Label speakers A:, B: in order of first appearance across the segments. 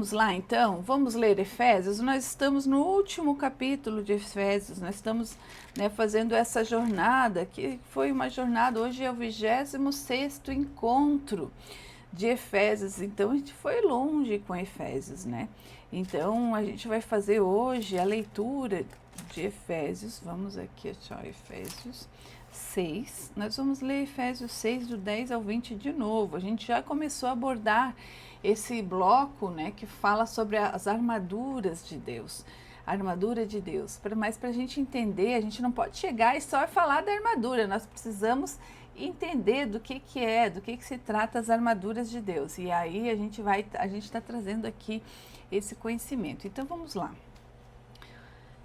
A: Vamos lá então, vamos ler Efésios. Nós estamos no último capítulo de Efésios, nós estamos fazendo essa jornada, que foi uma jornada, hoje é o 26º encontro de Efésios, então a gente foi longe com Efésios, né? Então a gente vai fazer hoje a leitura de Efésios, vamos aqui achar Efésios 6, nós vamos ler Efésios 6 do 10 ao 20 de novo. A gente já começou a abordar esse bloco, né, que fala sobre as armaduras de Deus, a armadura de Deus. Mas para a gente entender, a gente não pode chegar e só falar da armadura, nós precisamos entender do que se trata as armaduras de Deus. E aí a gente está trazendo aqui esse conhecimento. Então vamos lá.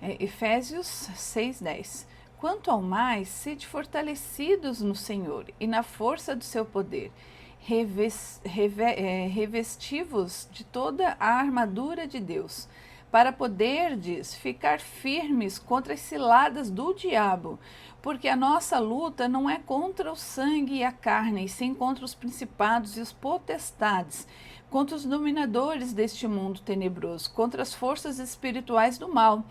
A: Efésios 6:10. Quanto ao mais, sede fortalecidos no Senhor e na força do seu poder, revestivos de toda a armadura de Deus, para poderdes ficar firmes contra as ciladas do diabo, porque a nossa luta não é contra o sangue e a carne, e sim contra os principados e os potestades, contra os dominadores deste mundo tenebroso, contra as forças espirituais do mal,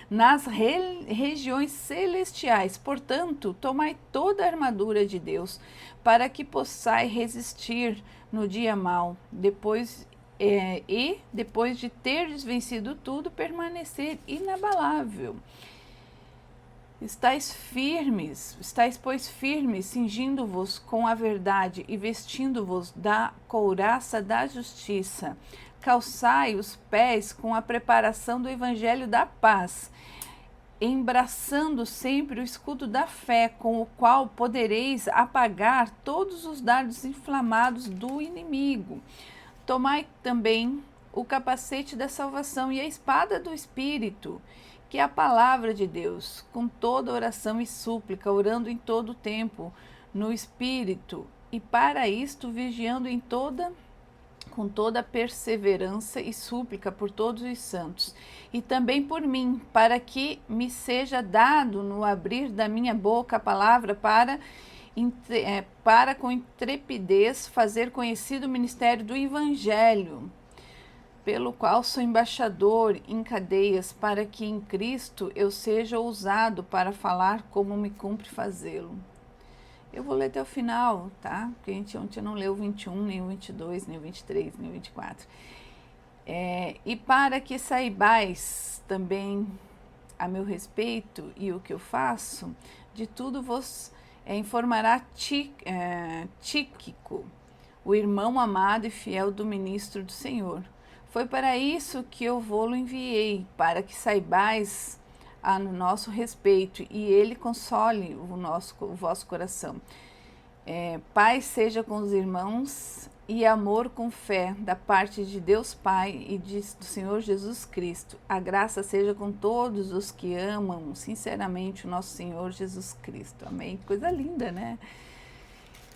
A: nas regiões celestiais. Portanto, tomai toda a armadura de Deus, para que possais resistir no dia mau, depois de teres vencido tudo, permanecer inabalável. Estais pois firmes, cingindo-vos com a verdade e vestindo-vos da couraça da justiça. Calçai os pés com a preparação do evangelho da paz, embraçando sempre o escudo da fé, com o qual podereis apagar todos os dardos inflamados do inimigo. Tomai também o capacete da salvação e a espada do Espírito, que é a palavra de Deus, com toda oração e súplica, orando em todo o tempo no Espírito, e para isto vigiando com toda perseverança e súplica por todos os santos, e também por mim, para que me seja dado no abrir da minha boca a palavra para com intrepidez fazer conhecido o ministério do Evangelho, pelo qual sou embaixador em cadeias, para que em Cristo eu seja ousado para falar como me cumpre fazê-lo. Eu vou ler até o final, tá? Porque a gente ontem não leu o 21, nem o 22, nem o 23, nem o 24. E para que saibais também a meu respeito e o que eu faço, de tudo vos informará Tíquico, o irmão amado e fiel do ministro do Senhor. Foi para isso que eu vou-lo enviei, para que saibais no nosso respeito, e ele console o vosso coração. Paz seja com os irmãos e amor com fé, da parte de Deus Pai e do Senhor Jesus Cristo. A graça seja com todos os que amam sinceramente o nosso Senhor Jesus Cristo. Amém? Coisa linda, né?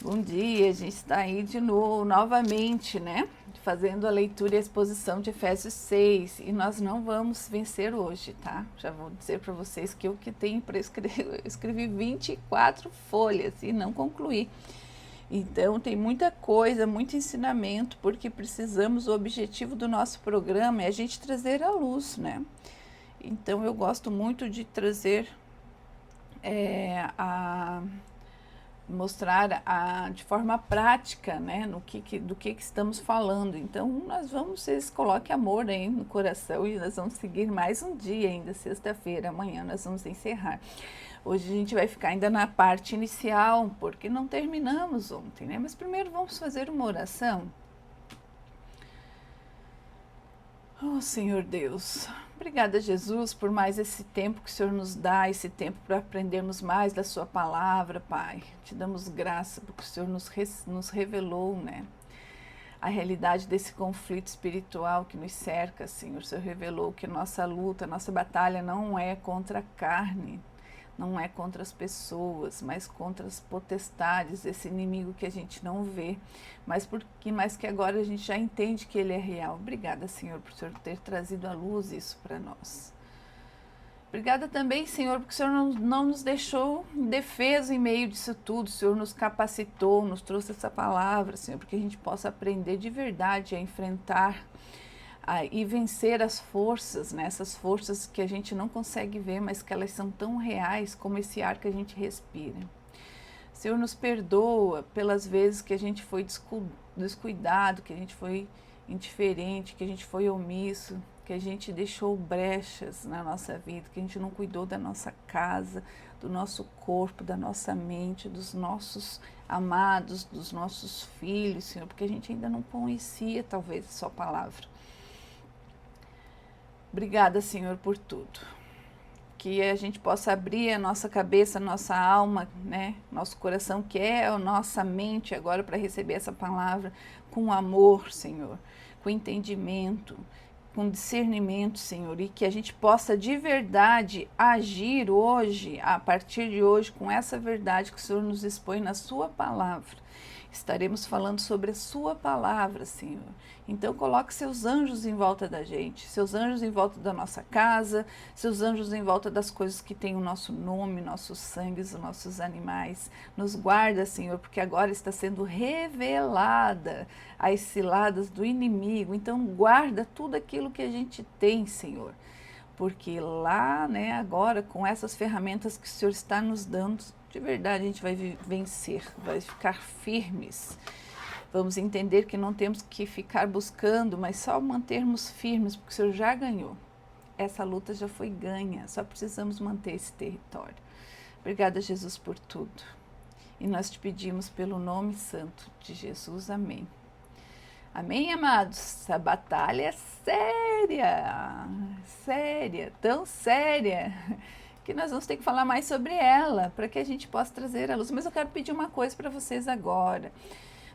A: Bom dia, a gente está aí de novo, novamente, né? Fazendo a leitura e a exposição de Efésios 6, e nós não vamos vencer hoje, tá? Já vou dizer para vocês que o que tem para escrever, eu escrevi 24 folhas e não concluí. Então tem muita coisa, muito ensinamento, porque precisamos, o objetivo do nosso programa é a gente trazer à luz, né? Então eu gosto muito de trazer mostrar de forma prática, né, do que estamos falando. Então vocês coloquem amor aí no coração, e nós vamos seguir mais um dia ainda, sexta-feira, amanhã nós vamos encerrar. Hoje a gente vai ficar ainda na parte inicial, porque não terminamos ontem, né? Mas primeiro vamos fazer uma oração. Oh, Senhor Deus, obrigada, Jesus, por mais esse tempo que o Senhor nos dá, esse tempo para aprendermos mais da sua palavra, Pai. Te damos graça porque o Senhor nos revelou, né, a realidade desse conflito espiritual que nos cerca, Senhor. O Senhor revelou que nossa luta, nossa batalha não é contra a carne, não é contra as pessoas, mas contra as potestades, esse inimigo que a gente não vê, mas que agora a gente já entende que ele é real. Obrigada, Senhor, por o Senhor ter trazido à luz isso para nós. Obrigada também, Senhor, porque o Senhor não nos deixou indefeso em meio disso tudo. O Senhor nos capacitou, nos trouxe essa palavra, Senhor, para que a gente possa aprender de verdade a enfrentar e vencer as forças, né? Essas forças que a gente não consegue ver, mas que elas são tão reais como esse ar que a gente respira. Senhor, nos perdoa pelas vezes que a gente foi descuidado, que a gente foi indiferente, que a gente foi omisso, que a gente deixou brechas na nossa vida, que a gente não cuidou da nossa casa, do nosso corpo, da nossa mente, dos nossos amados, dos nossos filhos, Senhor, porque a gente ainda não conhecia talvez a sua palavra. Obrigada, Senhor, por tudo. Que a gente possa abrir a nossa cabeça, a nossa alma, né? Nosso coração, que é a nossa mente agora para receber essa palavra com amor, Senhor, com entendimento, com discernimento, Senhor, e que a gente possa de verdade agir hoje, a partir de hoje, com essa verdade que o Senhor nos expõe na sua palavra. Estaremos falando sobre a sua palavra, Senhor. Então coloque seus anjos em volta da gente, seus anjos em volta da nossa casa, seus anjos em volta das coisas que têm o nosso nome, nosso sangue, os nossos animais. Nos guarda, Senhor, porque agora está sendo revelada as ciladas do inimigo. Então guarda tudo aquilo que a gente tem, Senhor. Porque lá, né, agora, com essas ferramentas que o Senhor está nos dando, de verdade a gente vai vencer, vai ficar firmes. Vamos entender que não temos que ficar buscando, mas só mantermos firmes, porque o Senhor já ganhou. Essa luta já foi ganha, só precisamos manter esse território. Obrigada, Jesus, por tudo. E nós te pedimos pelo nome santo de Jesus. Amém. Amém, amados? Essa batalha é séria, tão séria, que nós vamos ter que falar mais sobre ela, para que a gente possa trazer a luz. Mas eu quero pedir uma coisa para vocês agora,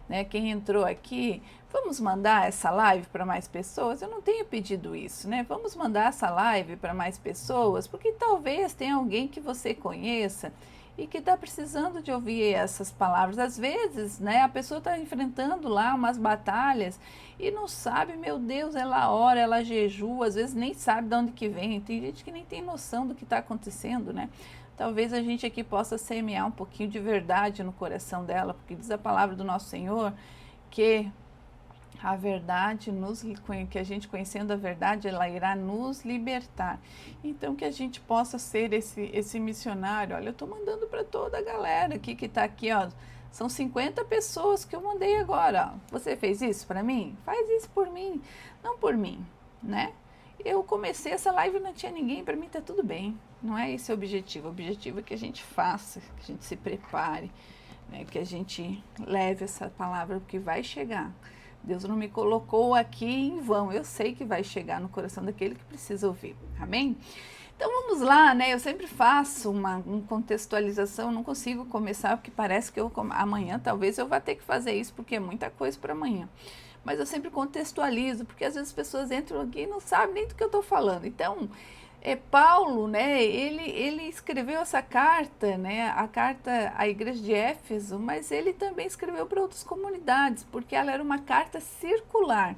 A: né? Quem entrou aqui, vamos mandar essa live para mais pessoas? Eu não tenho pedido isso, né? Vamos mandar essa live para mais pessoas, porque talvez tenha alguém que você conheça e que está precisando de ouvir essas palavras. Às vezes, né, a pessoa está enfrentando lá umas batalhas e não sabe, meu Deus, ela ora, ela jejua, às vezes nem sabe de onde que vem. Tem gente que nem tem noção do que está acontecendo, né? Talvez a gente aqui possa semear um pouquinho de verdade no coração dela, porque diz a palavra do nosso Senhor que a verdade, que a gente conhecendo a verdade, ela irá nos libertar. Então que a gente possa ser esse missionário. Olha, eu estou mandando para toda a galera aqui que está aqui, ó. São 50 pessoas que eu mandei agora, ó. Você fez isso para mim? Faz isso por mim, não por mim, né? Eu comecei essa live e não tinha ninguém, para mim está tudo bem. Não é esse o objetivo. O objetivo é que a gente faça, que a gente se prepare, né? Que a gente leve essa palavra, porque vai chegar. Deus não me colocou aqui em vão. Eu sei que vai chegar no coração daquele que precisa ouvir. Amém? Então vamos lá, né? Eu sempre faço uma contextualização. Não consigo começar porque parece que amanhã talvez eu vá ter que fazer isso porque é muita coisa para amanhã. Mas eu sempre contextualizo, porque às vezes as pessoas entram aqui e não sabem nem do que eu estou falando. Então, Paulo, né, ele escreveu essa carta, né, a carta à igreja de Éfeso, mas ele também escreveu para outras comunidades, porque ela era uma carta circular,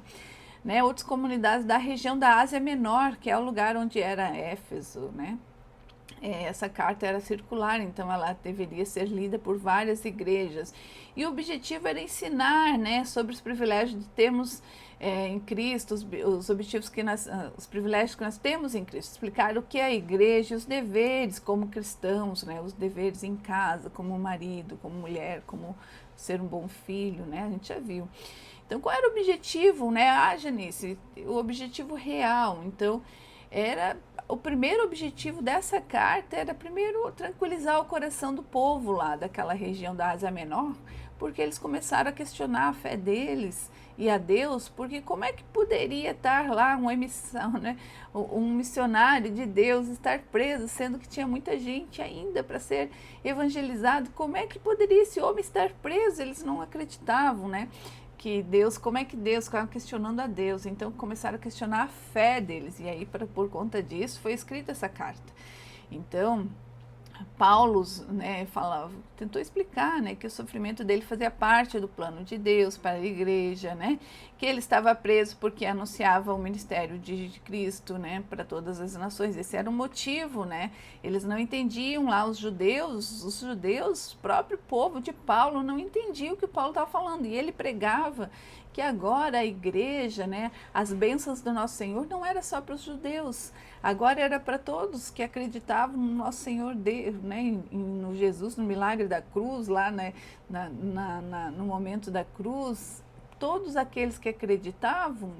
A: né, outras comunidades da região da Ásia Menor, que é o lugar onde era Éfeso, né. Essa carta era circular, então ela deveria ser lida por várias igrejas. E o objetivo era ensinar, né, sobre os privilégios de termos em Cristo, os privilégios que nós temos em Cristo, explicar o que é a igreja, os deveres como cristãos, né, os deveres em casa, como marido, como mulher, como ser um bom filho, né, a gente já viu. Então, qual era o objetivo, né, Janice? O objetivo real, então, o primeiro objetivo dessa carta era primeiro tranquilizar o coração do povo lá daquela região da Ásia Menor, porque eles começaram a questionar a fé deles e a Deus, porque como é que poderia estar lá uma emissão, né, um missionário de Deus estar preso, sendo que tinha muita gente ainda para ser evangelizado? Como é que poderia esse homem estar preso? Eles não acreditavam, né? Que Deus, como é que Deus, ficavam questionando a Deus, então começaram a questionar a fé deles, e aí por conta disso foi escrita essa carta. Então, Paulo, né, tentou explicar, né, que o sofrimento dele fazia parte do plano de Deus para a igreja, né, que ele estava preso porque anunciava o ministério de Cristo, né, para todas as nações. Esse era o motivo, né? Eles não entendiam lá, os judeus, o próprio povo de Paulo não entendia o que Paulo estava falando, e ele pregava que agora a igreja, né, as bênçãos do nosso Senhor não era só para os judeus, agora era para todos que acreditavam no nosso Senhor, né, no Jesus, no milagre da cruz, lá, né, no momento da cruz. Todos aqueles que acreditavam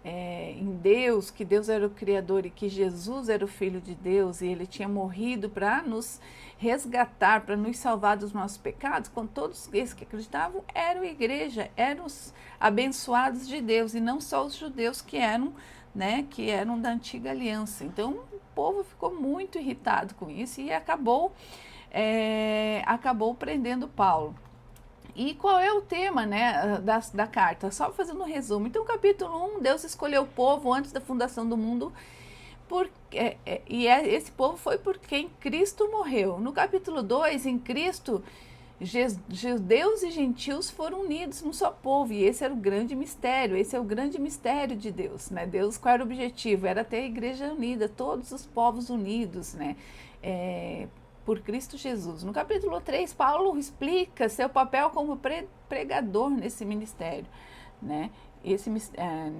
A: em Deus, que Deus era o Criador e que Jesus era o Filho de Deus e ele tinha morrido para nos resgatar, para nos salvar dos nossos pecados, quando todos esses que acreditavam eram igreja, eram os abençoados de Deus, e não só os judeus que eram, né, que eram da antiga aliança. Então o povo ficou muito irritado com isso e acabou prendendo Paulo. E qual é o tema, né, da carta? Só fazendo um resumo. Então, capítulo 1, Deus escolheu o povo antes da fundação do mundo, esse povo foi por quem Cristo morreu. No capítulo 2, em Cristo, judeus e gentios foram unidos num só povo, e esse era o grande mistério, esse é o grande mistério de Deus, né? Deus, qual era o objetivo? Era ter a igreja unida, todos os povos unidos, né? Por Cristo Jesus. No capítulo 3, Paulo explica seu papel como pregador nesse ministério, né?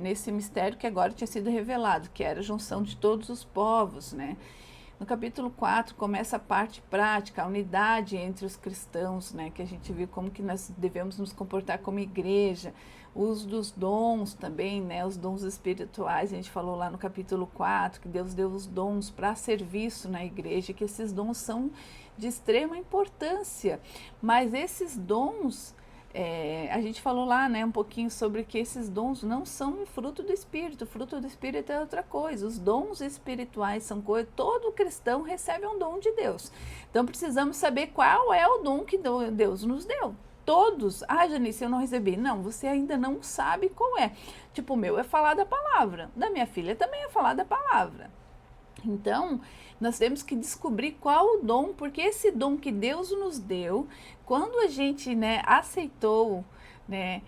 A: Nesse mistério que agora tinha sido revelado, que era a junção de todos os povos, né? No capítulo 4 começa a parte prática, a unidade entre os cristãos, né? Que a gente viu como que nós devemos nos comportar como igreja, o uso dos dons também, né? Os dons espirituais, a gente falou lá no capítulo 4, que Deus deu os dons para serviço na igreja, que esses dons são de extrema importância, mas esses dons, a gente falou lá, né, um pouquinho sobre que esses dons não são fruto do Espírito. O fruto do Espírito é outra coisa. Os dons espirituais são coisa. Todo cristão recebe um dom de Deus. Então precisamos saber qual é o dom que Deus nos deu. Todos. Ah, Janice, eu não recebi. Não, você ainda não sabe qual é. Tipo, o meu é falar da palavra. Da minha filha também é falar da palavra. Então, nós temos que descobrir qual o dom, porque esse dom que Deus nos deu, quando a gente, né, aceitou, né,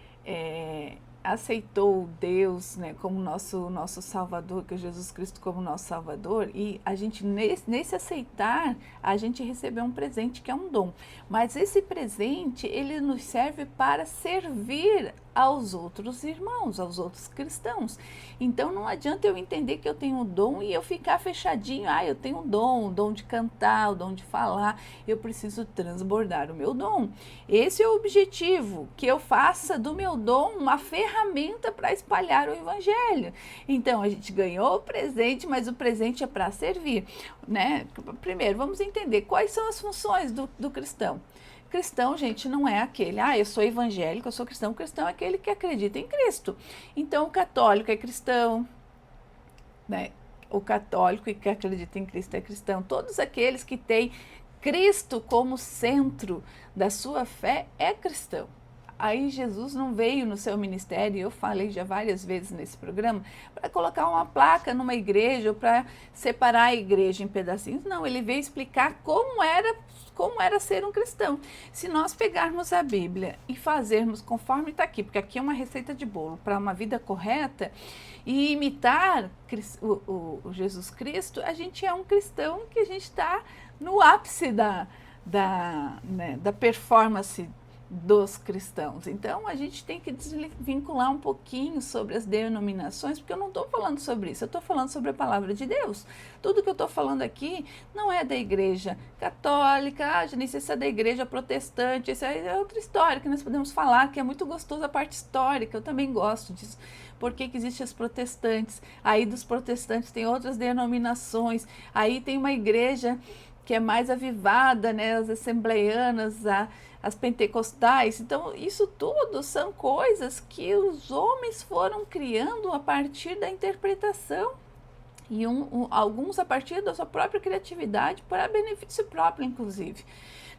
A: aceitou Deus, né, como nosso Salvador, que é Jesus Cristo como nosso Salvador, e a gente, nesse aceitar, a gente recebeu um presente que é um dom. Mas esse presente, ele nos serve para servir aos outros irmãos, aos outros cristãos. Então não adianta eu entender que eu tenho um dom e eu ficar fechadinho, eu tenho um dom, o dom de cantar, o dom de falar, eu preciso transbordar o meu dom. Esse é o objetivo, que eu faça do meu dom uma ferramenta para espalhar o evangelho. Então a gente ganhou o presente, mas o presente é para servir, né? Primeiro, vamos entender quais são as funções do cristão. Cristão, gente, não é aquele, eu sou evangélico, eu sou cristão. Cristão é aquele que acredita em Cristo. Então, o católico é cristão, né? O católico que acredita em Cristo é cristão. Todos aqueles que têm Cristo como centro da sua fé é cristão. Aí Jesus não veio no seu ministério, eu falei já várias vezes nesse programa, para colocar uma placa numa igreja ou para separar a igreja em pedacinhos. Não, ele veio explicar como era ser um cristão. Se nós pegarmos a Bíblia e fazermos conforme está aqui, porque aqui é uma receita de bolo para uma vida correta, e imitar o Jesus Cristo, a gente é um cristão que a gente está no ápice da performance dos cristãos. Então a gente tem que desvincular um pouquinho sobre as denominações, porque eu não estou falando sobre isso, eu estou falando sobre a palavra de Deus. Tudo que eu estou falando aqui não é da igreja católica, Janice, isso é da igreja protestante, isso é outra história que nós podemos falar, que é muito gostoso a parte histórica, eu também gosto disso. Por que existem as protestantes? Aí dos protestantes tem outras denominações, aí tem uma igreja que é mais avivada, né, as assembleianas, as pentecostais. Então, isso tudo são coisas que os homens foram criando a partir da interpretação e alguns a partir da sua própria criatividade, para benefício próprio, inclusive.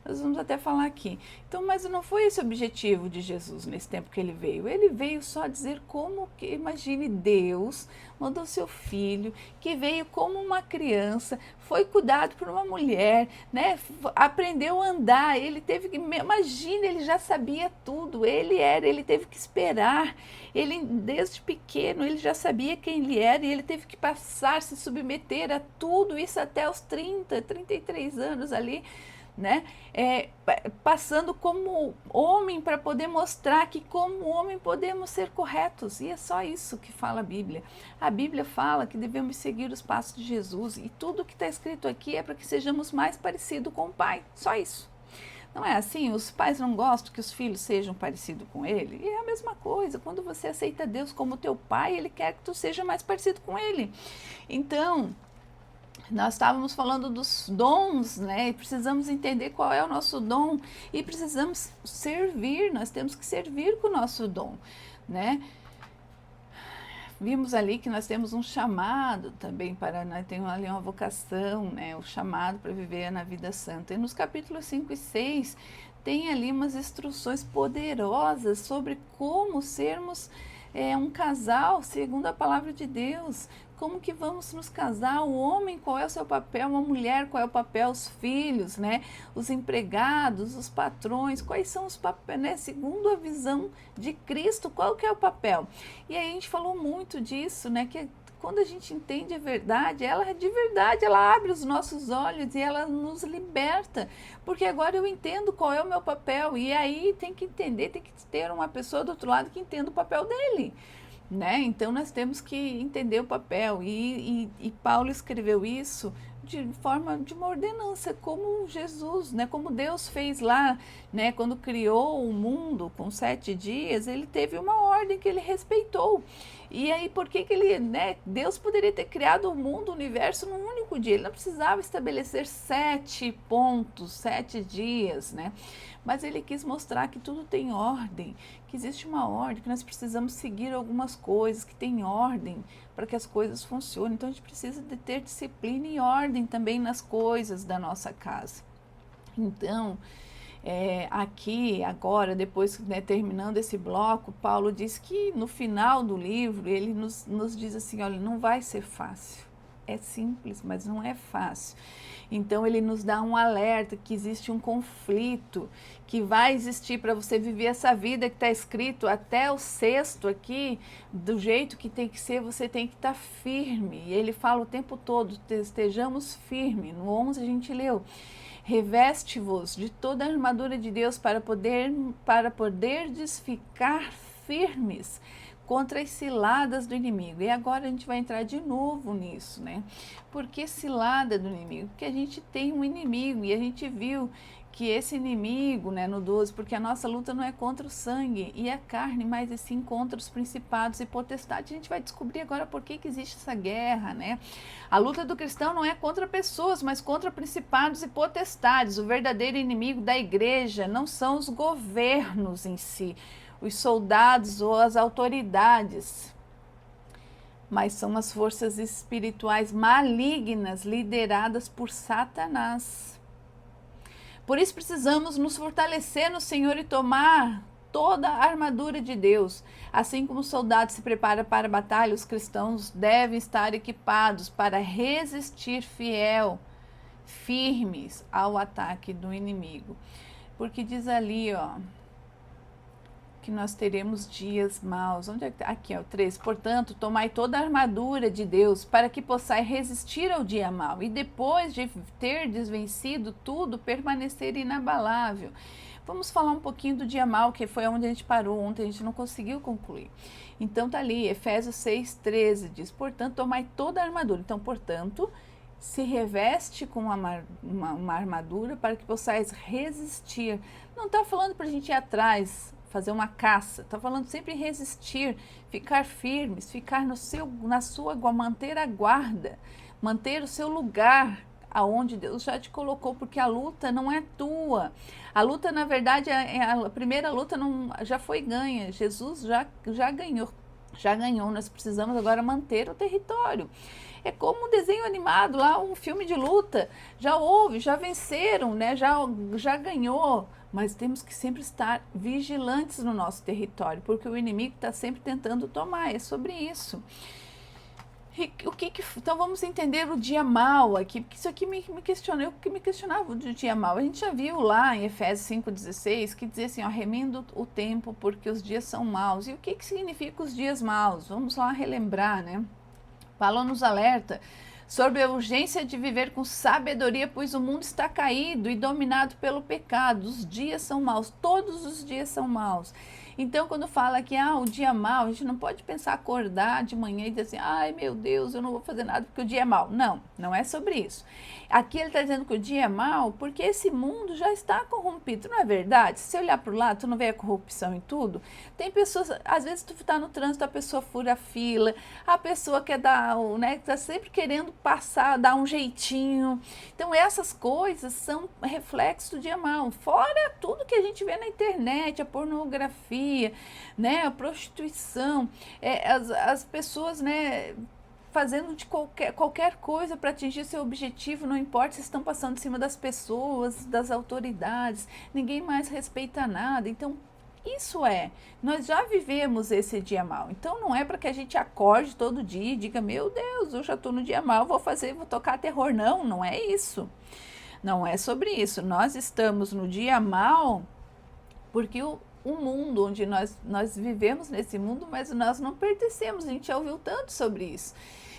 A: Nós vamos até falar aqui. Então, mas não foi esse o objetivo de Jesus nesse tempo que ele veio. Ele veio só dizer como que, imagine, Deus mandou seu filho, que veio como uma criança, foi cuidado por uma mulher, né? Aprendeu a andar, ele teve que, imagina, ele já sabia tudo, ele teve que esperar, ele desde pequeno, ele já sabia quem ele era e ele teve que passar, se submeter a tudo isso até os 33 anos ali, né? Passando como homem para poder mostrar que como homem podemos ser corretos, e é só isso que fala a Bíblia. A Bíblia fala que devemos seguir os passos de Jesus, e tudo que está escrito aqui é para que sejamos mais parecidos com o Pai, só isso. Não é assim? Os pais não gostam que os filhos sejam parecidos com ele? E é a mesma coisa, quando você aceita Deus como teu pai, ele quer que tu seja mais parecido com ele. Então, nós estávamos falando dos dons, né? E precisamos entender qual é o nosso dom e precisamos servir, nós temos que servir com o nosso dom, né? Vimos ali que nós temos um chamado também para, né, tem ali uma vocação, né, o chamado para viver na vida santa. E nos capítulos 5 e 6 tem ali umas instruções poderosas sobre como sermos um casal segundo a palavra de Deus. Como que vamos nos casar? O homem, qual é o seu papel? Uma mulher, qual é o papel? Os filhos, né? Os empregados, os patrões, quais são os papéis, né? Segundo a visão de Cristo, qual que é o papel? E aí a gente falou muito disso, né? Que quando a gente entende a verdade, ela de verdade, ela abre os nossos olhos e ela nos liberta, porque agora eu entendo qual é o meu papel, e aí tem que entender, tem que ter uma pessoa do outro lado que entenda o papel dele. Né? Então nós temos que entender o papel e Paulo escreveu isso de forma de uma ordenança, como Jesus, né? Como Deus fez lá, né? Quando criou o mundo com 7 dias, ele teve uma ordem que ele respeitou. E aí por que ele, né? Deus poderia ter criado o mundo, o universo num único dia, ele não precisava estabelecer 7 pontos, 7 dias, né? Mas ele quis mostrar que tudo tem ordem, que existe uma ordem, que nós precisamos seguir algumas coisas, que tem ordem para que as coisas funcionem. Então a gente precisa de ter disciplina e ordem também nas coisas da nossa casa. Então, aqui, agora, depois, né, terminando esse bloco, Paulo diz que no final do livro, ele nos diz assim, olha, não vai ser fácil. É simples, mas não é fácil. Então ele nos dá um alerta que existe um conflito que vai existir para você viver essa vida que está escrito até o 6º aqui, do jeito que tem que ser, você tem que estar firme. E ele fala o tempo todo, estejamos firmes. No 11 a gente leu, reveste-vos de toda a armadura de Deus para poderdes ficar firmes contra as ciladas do inimigo. E agora a gente vai entrar de novo nisso, né? Por que cilada do inimigo? Porque a gente tem um inimigo e a gente viu que esse inimigo, né, no 12, porque a nossa luta não é contra o sangue e a carne, mas e sim contra os principados e potestades. A gente vai descobrir agora por que existe essa guerra, né? A luta do cristão não é contra pessoas, mas contra principados e potestades. O verdadeiro inimigo da igreja não são os governos em si, os soldados ou as autoridades, mas são as forças espirituais malignas lideradas por Satanás. Por isso precisamos nos fortalecer no Senhor e tomar toda a armadura de Deus. Assim como o soldado se prepara para a batalha, os cristãos devem estar equipados para resistir firmes ao ataque do inimigo. Porque diz ali, ó, que nós teremos dias maus. Onde é que tá? Aqui, ó, 3. Portanto, tomai toda a armadura de Deus para que possais resistir ao dia mau e depois de ter desvencido tudo, permanecer inabalável. Vamos falar um pouquinho do dia mau, que foi onde a gente parou ontem, a gente não conseguiu concluir. Então tá ali, Efésios 6:13 diz, portanto, tomai toda a armadura. Então, portanto, se reveste com uma armadura para que possais resistir. Não está falando para a gente ir atrás, fazer uma caça, está falando sempre resistir, ficar firmes, ficar na sua, manter a guarda, manter o seu lugar aonde Deus já te colocou, porque a luta não é tua. A luta, na verdade, a primeira luta já foi ganha, Jesus já ganhou já ganhou, nós precisamos agora manter o território. É como um desenho animado lá, um filme de luta, já houve, já venceram, né? Já ganhou, mas temos que sempre estar vigilantes no nosso território, porque o inimigo está sempre tentando tomar, é sobre isso. Então vamos entender o dia mau aqui, porque isso aqui me questionou, eu que me questionava do dia mau. A gente já viu lá em Efésios 5,16 que dizia assim, ó, remendo o tempo porque os dias são maus. E o que significa os dias maus? Vamos lá relembrar, né? Paulo nos alerta sobre a urgência de viver com sabedoria, pois o mundo está caído e dominado pelo pecado. Os dias são maus, todos os dias são maus. Então, quando fala que o dia é mau, a gente não pode pensar acordar de manhã e dizer assim, ai meu Deus, eu não vou fazer nada porque o dia é mau. Não, não é sobre isso. Aqui ele está dizendo que o dia é mau porque esse mundo já está corrompido, não é verdade? Se você olhar para o lado, tu não vê a corrupção em tudo? Tem pessoas, às vezes tu está no trânsito, a pessoa fura a fila, a pessoa quer dar, né, está sempre querendo passar, dar um jeitinho. Então essas coisas são reflexos do dia mau. Fora tudo que a gente vê na internet, a pornografia, né, a prostituição, as pessoas, né, fazendo de qualquer coisa para atingir seu objetivo, não importa se estão passando em cima das pessoas, das autoridades, ninguém mais respeita nada. Então, nós já vivemos esse dia mau. Então, não é para que a gente acorde todo dia e diga, meu Deus, eu já estou no dia mau, vou tocar terror. Não, não é isso. Não é sobre isso. Nós estamos no dia mau porque o mundo onde nós vivemos nesse mundo, mas nós não pertencemos, a gente já ouviu tanto sobre isso.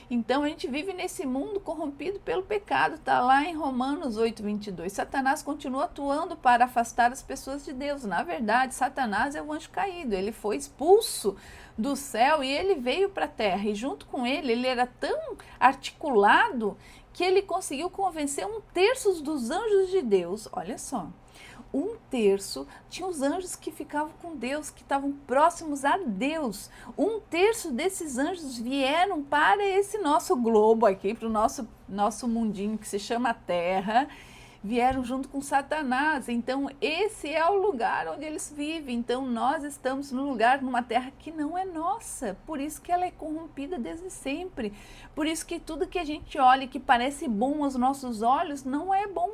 A: Então a gente vive nesse mundo corrompido pelo pecado, está lá em Romanos 8:22. Satanás continua atuando para afastar as pessoas de Deus. Na verdade, Satanás é o anjo caído, ele foi expulso do céu e ele veio para a terra, e junto com ele era tão articulado que ele conseguiu convencer 1/3 dos anjos de Deus, olha só, 1/3, tinha os anjos que ficavam com Deus, que estavam próximos a Deus. 1/3 desses anjos vieram para esse nosso globo aqui, para o nosso mundinho que se chama Terra, vieram junto com Satanás. Então esse é o lugar onde eles vivem. Então nós estamos no lugar, numa terra que não é nossa, por isso que ela é corrompida desde sempre, por isso que tudo que a gente olha que parece bom aos nossos olhos não é bom,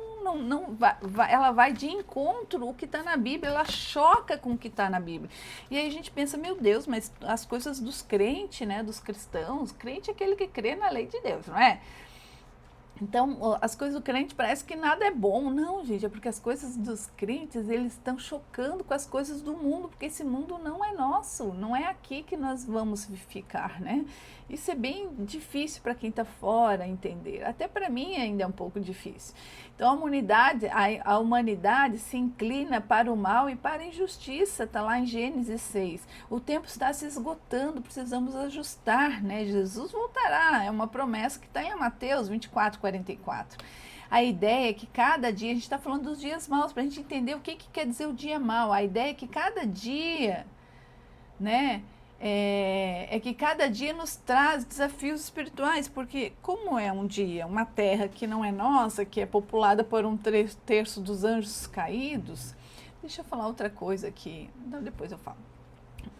A: ela vai de encontro o que está na Bíblia, ela choca com o que está na Bíblia. E aí a gente pensa, meu Deus, mas as coisas dos crentes, né, dos cristãos, crente é aquele que crê na lei de Deus, não é? Então, as coisas do crente parece que nada é bom. Não, gente, é porque as coisas dos crentes, eles estão chocando com as coisas do mundo, porque esse mundo não é nosso, não é aqui que nós vamos ficar, né? Isso é bem difícil para quem está fora entender. Até para mim ainda é um pouco difícil. Então, a humanidade se inclina para o mal e para a injustiça, está lá em Gênesis 6. O tempo está se esgotando, precisamos ajustar, né? Jesus voltará, é uma promessa que está em Mateus 24:44. A ideia é que cada dia, a gente está falando dos dias maus, para a gente entender o que quer dizer o dia mau. A ideia é que cada dia, né? É que cada dia nos traz desafios espirituais, porque como é um dia, uma terra que não é nossa, que é populada por 1/3 dos anjos caídos, deixa eu falar outra coisa aqui, então depois eu falo,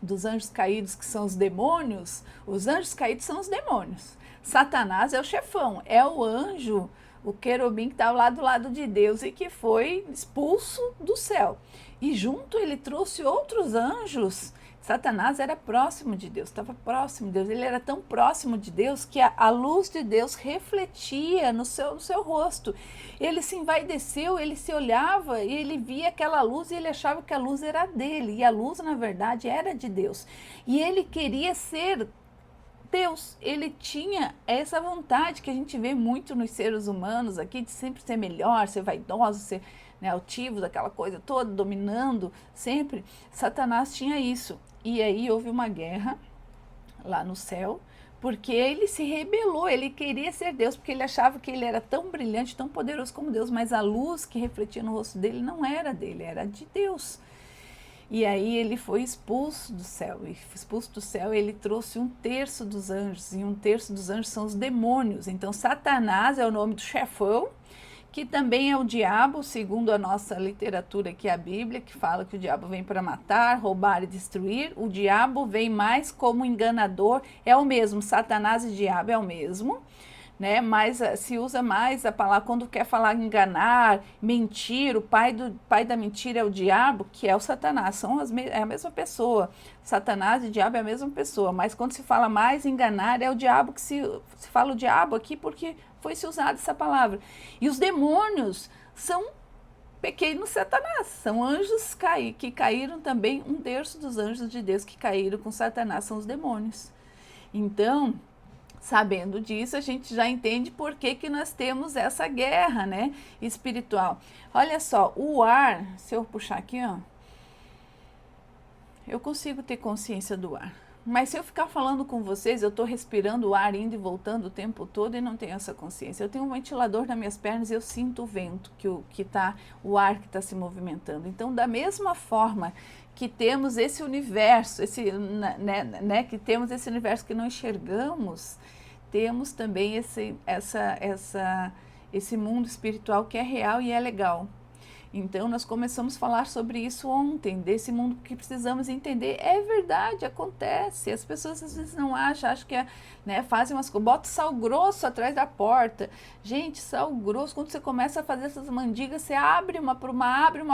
A: dos anjos caídos que são os demônios, os anjos caídos são os demônios, Satanás é o chefão, é o anjo, o querubim que está lá do lado de Deus e que foi expulso do céu, e junto ele trouxe outros anjos. Satanás era próximo de Deus, estava próximo de Deus, ele era tão próximo de Deus que a luz de Deus refletia no seu rosto. Ele se envaideceu, ele se olhava e ele via aquela luz e ele achava que a luz era dele, e a luz na verdade era de Deus. E ele queria ser Deus, ele tinha essa vontade que a gente vê muito nos seres humanos aqui, de sempre ser melhor, ser vaidoso, ser, né, altivos, aquela coisa toda, dominando sempre. Satanás tinha isso. E aí houve uma guerra lá no céu, porque ele se rebelou, ele queria ser Deus, porque ele achava que ele era tão brilhante, tão poderoso como Deus, mas a luz que refletia no rosto dele não era dele, era de Deus. E aí ele foi expulso do céu, e expulso do céu ele trouxe 1/3 dos anjos, e 1/3 dos anjos são os demônios. Então Satanás é o nome do chefão, que também é o diabo, segundo a nossa literatura aqui, a Bíblia, que fala que o diabo vem para matar, roubar e destruir. O diabo vem mais como enganador, é o mesmo, Satanás e diabo é o mesmo, né? Mas se usa mais a palavra quando quer falar enganar, mentir. O pai da mentira é o diabo, que é o Satanás, é a mesma pessoa. Satanás e diabo é a mesma pessoa, mas quando se fala mais enganar, é o diabo que se fala o diabo aqui porque foi se usada essa palavra. E os demônios são pequenos Satanás, são anjos que caíram também. 1/3 dos anjos de Deus que caíram com Satanás são os demônios. Então, sabendo disso, a gente já entende por que nós temos essa guerra, né, espiritual. Olha só, o ar, se eu puxar aqui, ó, eu consigo ter consciência do ar. Mas se eu ficar falando com vocês, eu estou respirando o ar indo e voltando o tempo todo e não tenho essa consciência. Eu tenho um ventilador nas minhas pernas e eu sinto o vento, o ar que está se movimentando. Então, da mesma forma que temos esse universo, que temos esse universo que não enxergamos, temos também esse mundo espiritual que é real e é legal. Então, nós começamos a falar sobre isso ontem, desse mundo que precisamos entender. É verdade, acontece. As pessoas às vezes não acham que fazem umas coisas. Bota sal grosso atrás da porta. Gente, sal grosso, quando você começa a fazer essas mandigas, você abre uma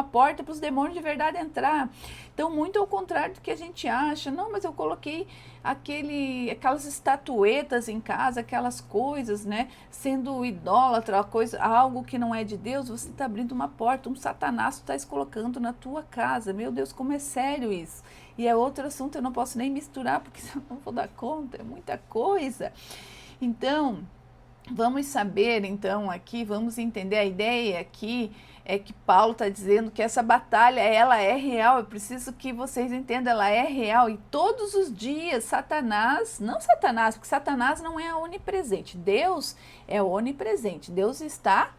A: porta para os demônios de verdade entrar. Então, muito ao contrário do que a gente acha. Não, mas eu coloquei aquelas estatuetas em casa, aquelas coisas, né? Sendo idólatra, algo que não é de Deus, você está abrindo uma porta, um Satanás está se colocando na tua casa. Meu Deus, como é sério isso. E é outro assunto, eu não posso nem misturar, porque eu não vou dar conta, é muita coisa. Então, vamos saber, então, aqui, vamos entender a ideia aqui, é que Paulo está dizendo que essa batalha, ela é real. Eu preciso que vocês entendam, ela é real. E todos os dias, porque Satanás não é onipresente. Deus é onipresente. Deus está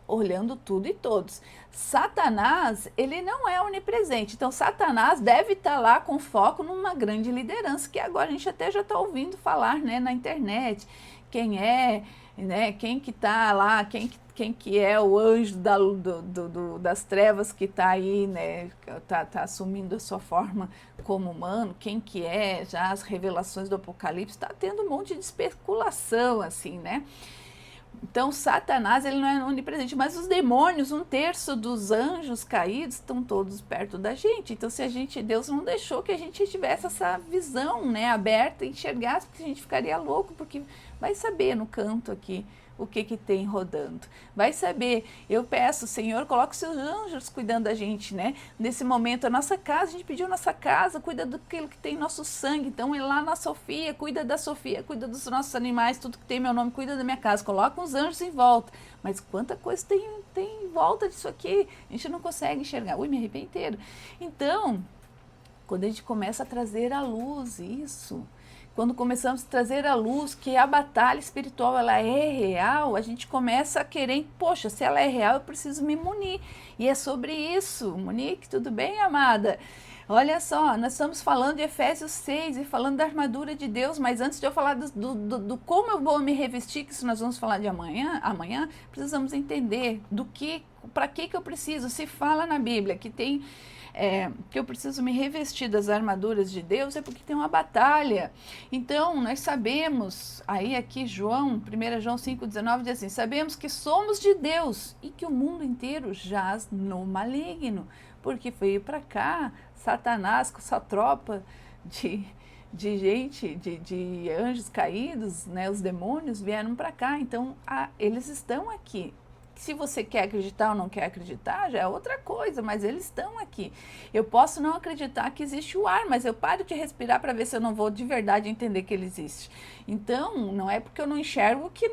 A: olhando tudo e todos. Satanás, ele não é onipresente. Então, Satanás deve estar lá com foco numa grande liderança, que agora a gente até já está ouvindo falar, né, na internet. Quem é, né, quem que está lá, quem que é o anjo das trevas que está aí, né, tá assumindo a sua forma como humano, quem que é, já as revelações do Apocalipse, está tendo um monte de especulação, assim, né? Então, Satanás, ele não é onipresente, mas os demônios, 1/3 dos anjos caídos, estão todos perto da gente. Então, Deus não deixou que a gente tivesse essa visão, né, aberta, enxergasse, porque a gente ficaria louco, porque vai saber no canto aqui o que tem rodando. Vai saber. Eu peço, Senhor, coloque os seus anjos cuidando da gente, né? Nesse momento, a nossa casa, a gente pediu nossa casa, cuida daquilo que tem nosso sangue. Então, é lá na Sofia, cuida da Sofia, cuida dos nossos animais, tudo que tem meu nome, cuida da minha casa. Coloca os anjos em volta. Mas quanta coisa tem em volta disso aqui? A gente não consegue enxergar. Ui, me arrepiei inteiro. Então, quando a gente começa a trazer à luz isso, quando começamos a trazer à luz que a batalha espiritual, ela é real, a gente começa a querer, poxa, se ela é real, eu preciso me munir. E é sobre isso. Monique, tudo bem, amada? Olha só, nós estamos falando de Efésios 6 e falando da armadura de Deus, mas antes de eu falar do como eu vou me revestir, que isso nós vamos falar de amanhã, precisamos entender para que eu preciso. Se fala na Bíblia que tem... que eu preciso me revestir das armaduras de Deus, é porque tem uma batalha. Então, nós sabemos, aí aqui 1 João 5,19 diz assim, sabemos que somos de Deus e que o mundo inteiro jaz no maligno, porque veio para cá Satanás com sua tropa de gente, de anjos caídos, né, os demônios vieram para cá, então eles estão aqui. Se você quer acreditar ou não quer acreditar, já é outra coisa, mas eles estão aqui. Eu posso não acreditar que existe o ar, mas eu paro de respirar para ver se eu não vou de verdade entender que ele existe. Então, não é porque eu não enxergo que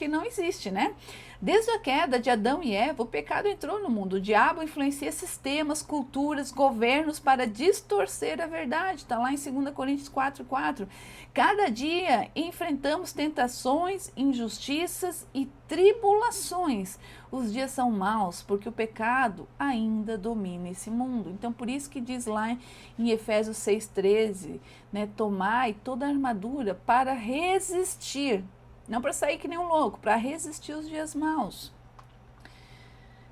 A: não existe, né? Desde a queda de Adão e Eva, o pecado entrou no mundo. O diabo influencia sistemas, culturas, governos para distorcer a verdade. Está lá em 2 Coríntios 4:4. Cada dia enfrentamos tentações, injustiças e tribulações. Os dias são maus porque o pecado ainda domina esse mundo. Então, por isso que diz lá em Efésios 6:13, né, tomai toda a armadura para resistir. Não para sair que nem um louco, para resistir os dias maus.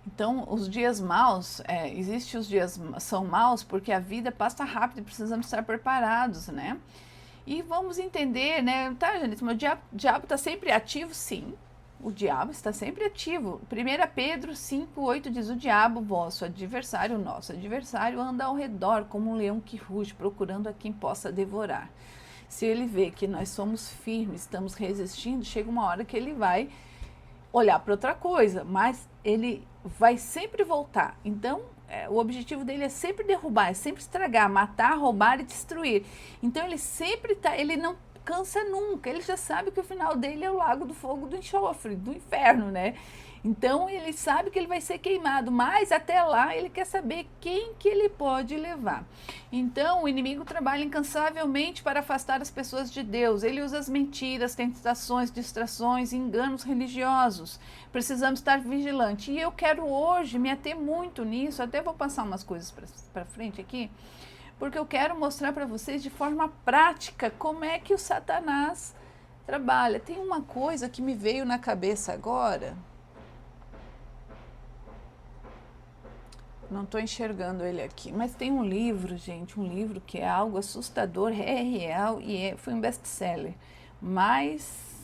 A: Então, os dias maus, existem os dias são maus porque a vida passa rápido e precisamos estar preparados, né? E vamos entender, né? Tá, Janete, mas o diabo está sempre ativo? Sim, o diabo está sempre ativo. 1 Pedro 5,8 diz: o diabo, vosso adversário, nosso adversário, anda ao redor como um leão que ruge, procurando a quem possa devorar. Se ele vê que nós somos firmes, estamos resistindo, chega uma hora que ele vai olhar para outra coisa, mas ele vai sempre voltar. Então, o objetivo dele é sempre derrubar, é sempre estragar, matar, roubar e destruir. Então, ele sempre tá, ele não cansa nunca. Ele já sabe que o final dele é o lago do fogo do enxofre, do inferno, né? Então, ele sabe que ele vai ser queimado, mas até lá ele quer saber quem que ele pode levar. Então, o inimigo trabalha incansavelmente para afastar as pessoas de Deus. Ele usa as mentiras, tentações, distrações, enganos religiosos. Precisamos estar vigilantes. E eu quero hoje me ater muito nisso, até vou passar umas coisas para frente aqui, porque eu quero mostrar para vocês de forma prática como é que o Satanás trabalha. Tem uma coisa que me veio na cabeça agora. Não estou enxergando ele aqui, mas tem um livro, gente, um livro que é algo assustador, é real e foi um best-seller, mais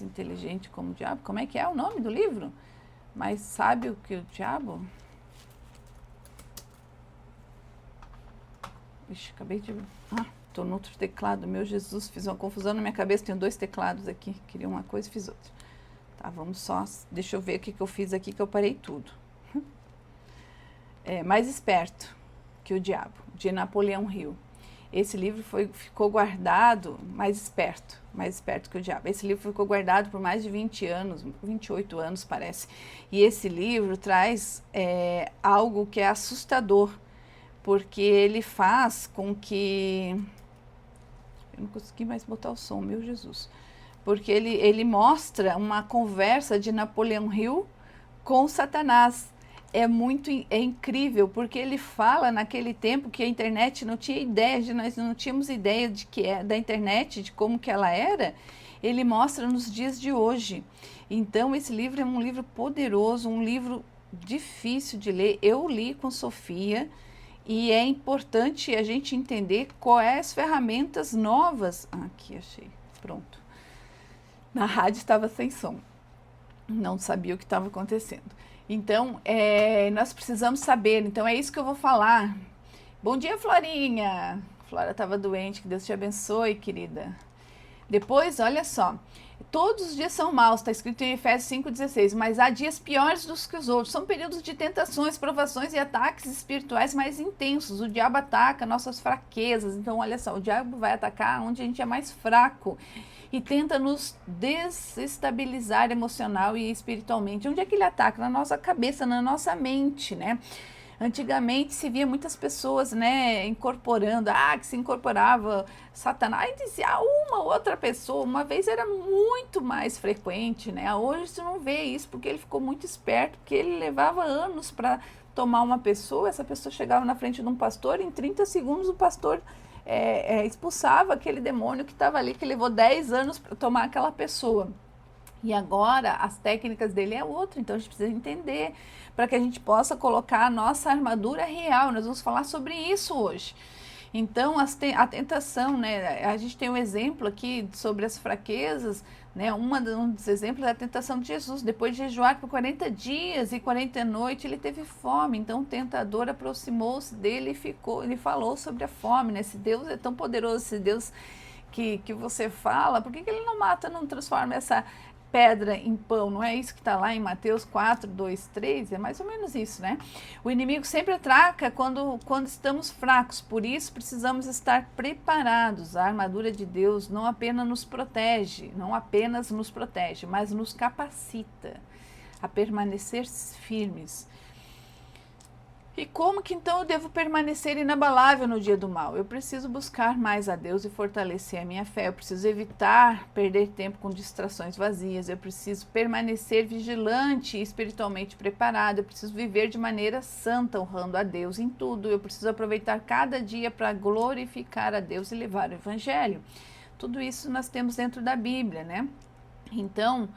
A: inteligente como o diabo. Como é que é o nome do livro? Mais sábio que o diabo? Ixi, acabei de... estou no outro teclado, meu Jesus, fiz uma confusão na minha cabeça, tenho 2 teclados aqui, queria uma coisa e fiz outra. Tá, vamos só, deixa eu ver o que eu fiz aqui, que eu parei tudo. Mais Esperto que o Diabo, de Napoleão Hill. Esse livro ficou guardado, mais esperto que o diabo. Esse livro ficou guardado por mais de 20 anos, 28 anos parece. E esse livro traz algo que é assustador, porque ele faz com que... Eu não consegui mais botar o som, meu Jesus. Porque ele mostra uma conversa de Napoleão Hill com Satanás. É incrível, porque ele fala naquele tempo que a internet não tinha ideia, nós não tínhamos ideia da internet, de como que ela era. Ele mostra nos dias de hoje. Então, esse livro é um livro poderoso, um livro difícil de ler. Eu li com Sofia e é importante a gente entender quais as ferramentas novas. Aqui, achei. Pronto. Na rádio estava sem som. Não sabia o que estava acontecendo. Então, nós precisamos saber. Então, é isso que eu vou falar. Bom dia, Florinha. Flora estava doente, que Deus te abençoe, querida. Depois, olha só. Todos os dias são maus, está escrito em Efésios 5,16, mas há dias piores do que os outros. São períodos de tentações, provações e ataques espirituais mais intensos. O diabo ataca nossas fraquezas. Então, olha só, o diabo vai atacar onde a gente é mais fraco e tenta nos desestabilizar emocional e espiritualmente. Onde é que ele ataca? Na nossa cabeça, na nossa mente, né? Antigamente se via muitas pessoas, né, incorporando, que se incorporava Satanás, e dizia uma outra pessoa, uma vez era muito mais frequente, né? Hoje você não vê isso, porque ele ficou muito esperto, porque ele levava anos para tomar uma pessoa, essa pessoa chegava na frente de um pastor, em 30 segundos o pastor expulsava aquele demônio que estava ali, que levou 10 anos para tomar aquela pessoa. E agora as técnicas dele é outra, então a gente precisa entender para que a gente possa colocar a nossa armadura real. Nós vamos falar sobre isso hoje. Então, a tentação, né? A gente tem um exemplo aqui sobre as fraquezas, né? Um dos exemplos é a tentação de Jesus. Depois de jejuar por 40 dias e 40 noites, ele teve fome. Então, o tentador aproximou-se dele e ele falou sobre a fome, né? Esse Deus é tão poderoso, esse Deus que você fala, por que ele não mata, não transforma essa pedra em pão? Não é isso que está lá em Mateus 4, 2, 3? É mais ou menos isso, né? O inimigo sempre ataca quando estamos fracos, por isso precisamos estar preparados. A armadura de Deus não apenas nos protege, mas nos capacita a permanecer firmes. E como que então eu devo permanecer inabalável no dia do mal? Eu preciso buscar mais a Deus e fortalecer a minha fé. Eu preciso evitar perder tempo com distrações vazias. Eu preciso permanecer vigilante e espiritualmente preparado. Eu preciso viver de maneira santa, honrando a Deus em tudo. Eu preciso aproveitar cada dia para glorificar a Deus e levar o Evangelho. Tudo isso nós temos dentro da Bíblia, né? Então,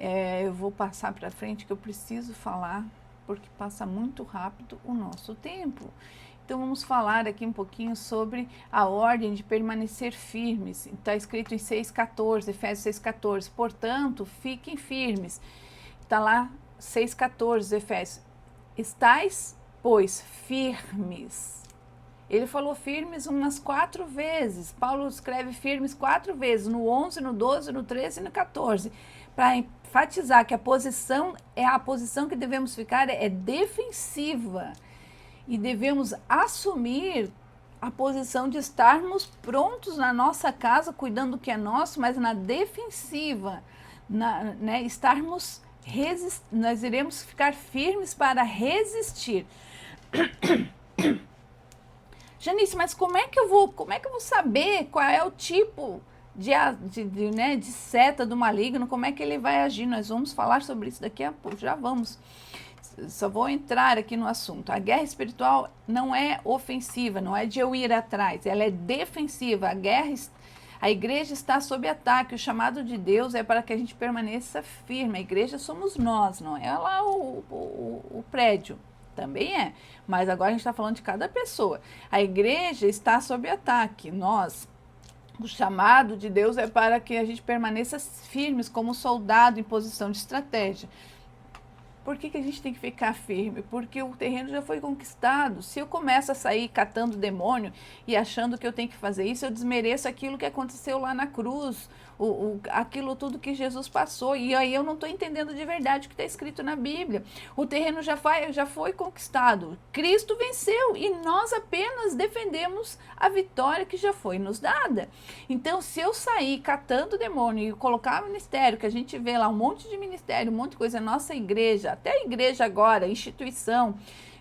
A: Eu vou passar para frente que eu preciso falar, porque passa muito rápido o nosso tempo. Então vamos falar aqui um pouquinho sobre a ordem de permanecer firmes. Está escrito em 6,14, Efésios 6,14. Portanto, fiquem firmes. Está lá 6,14, Efésios. Estais, pois, firmes. Ele falou firmes umas 4 vezes. Paulo escreve firmes 4 vezes, no 11, no 12, no 13 e no 14. Para enfatizar que a posição que devemos ficar é defensiva. E devemos assumir a posição de estarmos prontos na nossa casa, cuidando do que é nosso, mas na defensiva. Nós iremos ficar firmes para resistir. Janice, mas como é que eu vou saber qual é o tipo de seta do maligno, como é que ele vai agir? Nós vamos falar sobre isso daqui a pouco, já vamos. Só vou entrar aqui no assunto. A guerra espiritual não é ofensiva, não é de eu ir atrás, ela é defensiva. A igreja está sob ataque. O chamado de Deus é para que a gente permaneça firme. A igreja somos nós, não é lá o prédio. Também é, mas agora a gente está falando de cada pessoa. A igreja está sob ataque. O chamado de Deus é para que a gente permaneça firmes como soldado em posição de estratégia. Por que a gente tem que ficar firme? Porque o terreno já foi conquistado. Se eu começo a sair catando demônio e achando que eu tenho que fazer isso, eu desmereço aquilo que aconteceu lá na cruz, aquilo tudo que Jesus passou. E aí eu não estou entendendo de verdade o que está escrito na Bíblia. O terreno já foi conquistado. Cristo venceu e nós apenas defendemos a vitória que já foi nos dada. Então, se eu sair catando demônio e colocar ministério, que a gente vê lá um monte de ministério, um monte de coisa, nossa igreja, até a igreja agora, a instituição,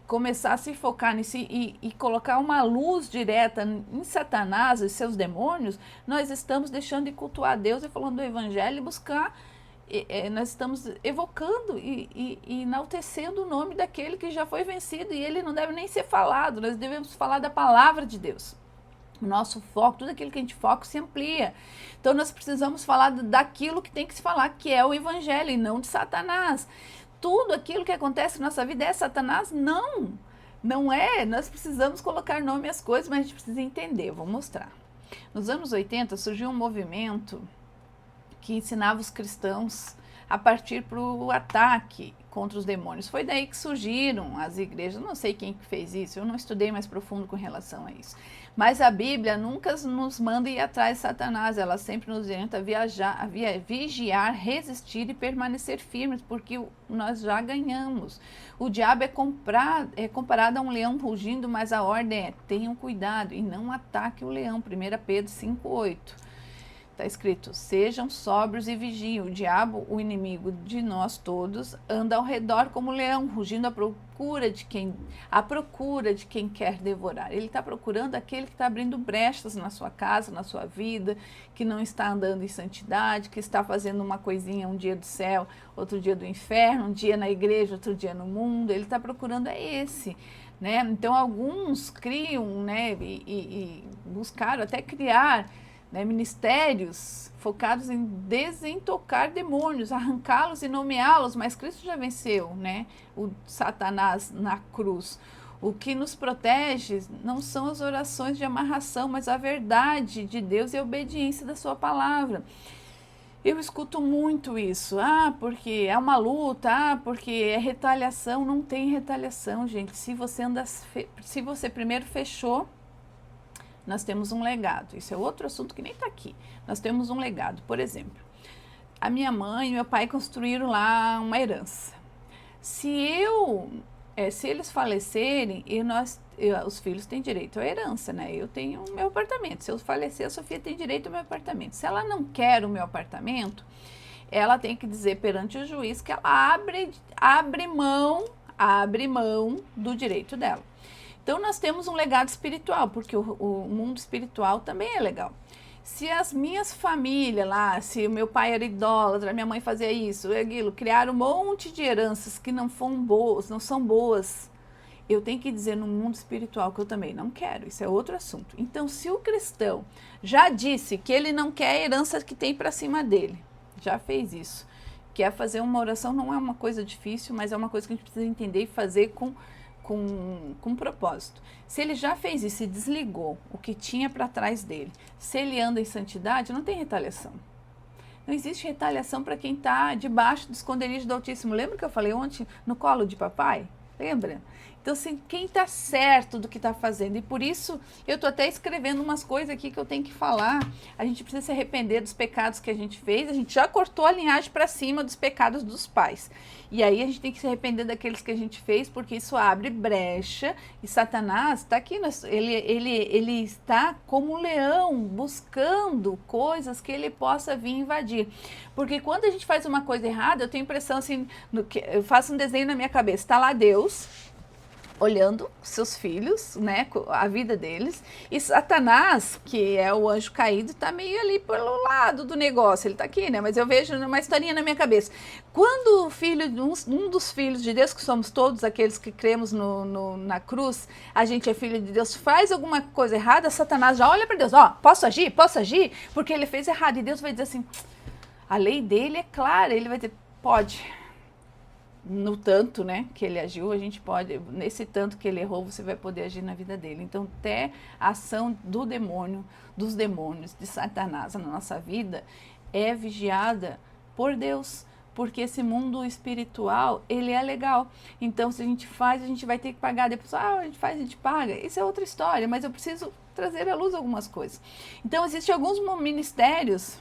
A: começar a se focar nisso e colocar uma luz direta em Satanás e seus demônios, nós estamos deixando de cultuar Deus e falando do evangelho e buscar, nós estamos evocando e enaltecendo o nome daquele que já foi vencido e ele não deve nem ser falado, nós devemos falar da palavra de Deus. O nosso foco, tudo aquilo que a gente foca se amplia. Então nós precisamos falar daquilo que tem que se falar, que é o evangelho e não de Satanás. Tudo aquilo que acontece na nossa vida é Satanás? Não é. Nós precisamos colocar nome às coisas, mas a gente precisa entender. Vou mostrar. Nos anos 80 surgiu um movimento que ensinava os cristãos a partir para o ataque contra os demônios. Foi daí que surgiram as igrejas. Não sei quem fez isso, eu não estudei mais profundo com relação a isso. Mas a Bíblia nunca nos manda ir atrás de Satanás, ela sempre nos orienta a vigiar, resistir e permanecer firmes, porque nós já ganhamos. O diabo é comparado a um leão rugindo, mas a ordem é: tenham cuidado e não ataque o leão. 1 Pedro 5,8. Está escrito: sejam sóbrios e vigiem. O diabo, o inimigo de nós todos, anda ao redor como leão, rugindo à procura de quem quer devorar. Ele está procurando aquele que está abrindo brechas na sua casa, na sua vida, que não está andando em santidade, que está fazendo uma coisinha um dia do céu, outro dia do inferno, um dia na igreja, outro dia no mundo. Ele está procurando esse. Né? Então alguns criam, né, e buscaram até criar, né, ministérios focados em desentocar demônios, arrancá-los e nomeá-los, mas Cristo já venceu, né, o Satanás na cruz. O que nos protege não são as orações de amarração, mas a verdade de Deus e a obediência da sua palavra. Eu escuto muito isso, porque é uma luta, porque é retaliação. Não tem retaliação, gente. Se você primeiro fechou, nós temos um legado. Isso é outro assunto que nem está aqui. Nós temos um legado. Por exemplo, a minha mãe e meu pai construíram lá uma herança. Se eles falecerem, os filhos têm direito à herança, né? Eu tenho o meu apartamento. Se eu falecer, a Sofia tem direito ao meu apartamento. Se ela não quer o meu apartamento, ela tem que dizer perante o juiz que ela abre mão do direito dela. Então, nós temos um legado espiritual, porque o mundo espiritual também é legal. Se as minhas famílias lá, se o meu pai era idólatra, minha mãe fazia isso, aquilo, criaram um monte de heranças que não são boas, eu tenho que dizer no mundo espiritual que eu também não quero. Isso é outro assunto. Então, se o cristão já disse que ele não quer a herança que tem para cima dele, já fez isso, que é fazer uma oração. Não é uma coisa difícil, mas é uma coisa que a gente precisa entender e fazer com propósito. Se ele já fez isso e desligou o que tinha para trás dele, se ele anda em santidade, não tem retaliação. Não existe retaliação para quem está debaixo do esconderijo do Altíssimo. Lembra que eu falei ontem no colo de papai? Lembra? Então, assim, quem está certo do que está fazendo? E por isso eu estou até escrevendo umas coisas aqui que eu tenho que falar. A gente precisa se arrepender dos pecados que a gente fez. A gente já cortou a linhagem para cima dos pecados dos pais. E aí a gente tem que se arrepender daqueles que a gente fez, porque isso abre brecha. E Satanás está aqui, ele está como um leão, buscando coisas que ele possa vir invadir. Porque quando a gente faz uma coisa errada, eu tenho a impressão assim, eu faço um desenho na minha cabeça, está lá Deus olhando seus filhos, né, a vida deles, e Satanás, que é o anjo caído, tá meio ali pelo lado do negócio, ele tá aqui, né, mas eu vejo uma historinha na minha cabeça. Quando o filho, um dos filhos de Deus, que somos todos aqueles que cremos na cruz, a gente é filho de Deus, faz alguma coisa errada, Satanás já olha para Deus, ó, posso agir, porque ele fez errado, e Deus vai dizer assim, a lei dele é clara, ele vai dizer, pode. No tanto, né, que ele agiu, a gente pode, nesse tanto que ele errou, você vai poder agir na vida dele. Então, até a ação do demônio, dos demônios, de Satanás na nossa vida, é vigiada por Deus, porque esse mundo espiritual, ele é legal. Então, se a gente faz, a gente vai ter que pagar. Depois, a gente faz, a gente paga. Isso é outra história, mas eu preciso trazer à luz algumas coisas. Então, existem alguns ministérios...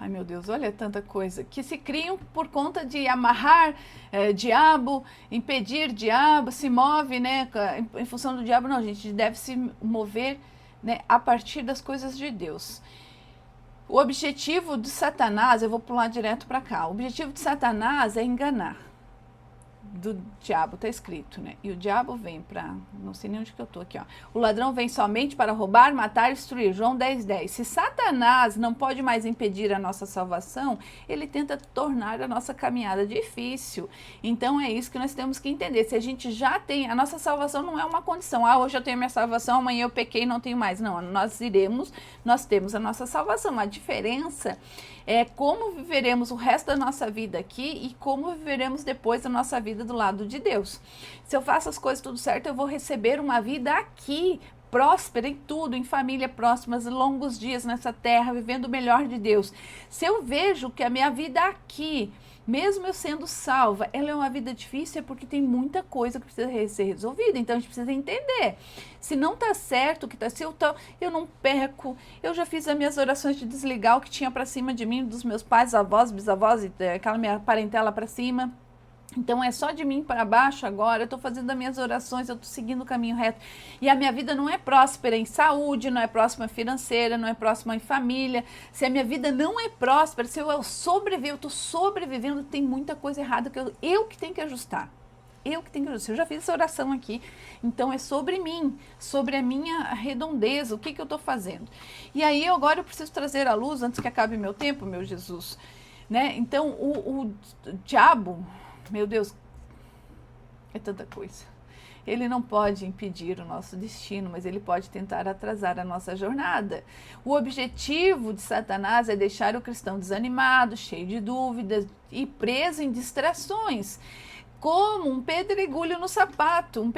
A: Ai, meu Deus, olha tanta coisa. Que se criam por conta de amarrar diabo, impedir diabo, se move, né, em função do diabo. Não, a gente deve se mover, né, a partir das coisas de Deus. O objetivo de Satanás, eu vou pular direto para cá. O objetivo de Satanás é enganar. Do diabo, tá escrito, né? E o diabo vem para, não sei nem onde que eu tô aqui, ó. O ladrão vem somente para roubar, matar e destruir. João 10:10. Se Satanás não pode mais impedir a nossa salvação, ele tenta tornar a nossa caminhada difícil. Então é isso que nós temos que entender. Se a gente já tem, a nossa salvação não é uma condição. Ah, hoje eu tenho minha salvação, amanhã eu pequei e não tenho mais. Não, nós temos a nossa salvação. A diferença é como viveremos o resto da nossa vida aqui e como viveremos depois da nossa vida do lado de Deus. Se eu faço as coisas tudo certo, eu vou receber uma vida aqui, próspera em tudo, em família próxima, longos dias nessa terra, vivendo o melhor de Deus. Se eu vejo que a minha vida aqui, mesmo eu sendo salva, ela é uma vida difícil, é porque tem muita coisa que precisa ser resolvida. Então a gente precisa entender. Se não tá certo, que tá, se eu não peco, eu já fiz as minhas orações de desligar o que tinha para cima de mim, dos meus pais, avós, bisavós, aquela minha parentela para cima. Então é só de mim para baixo agora, eu estou fazendo as minhas orações, eu estou seguindo o caminho reto. E a minha vida não é próspera em saúde, não é próxima financeira, não é próxima em família. Se a minha vida não é próspera, se eu sobreviver, eu estou sobrevivendo, tem muita coisa errada que eu que tenho que ajustar. Eu que tenho que ajustar. Eu já fiz essa oração aqui. Então é sobre mim, sobre a minha redondeza, o que eu estou fazendo. E aí agora eu preciso trazer à luz, antes que acabe meu tempo, meu Jesus. Né? Então o diabo... Meu Deus, é tanta coisa. Ele não pode impedir o nosso destino, mas ele pode tentar atrasar a nossa jornada. O objetivo de Satanás é deixar o cristão desanimado, cheio de dúvidas e preso em distrações. Como um pedregulho no sapato,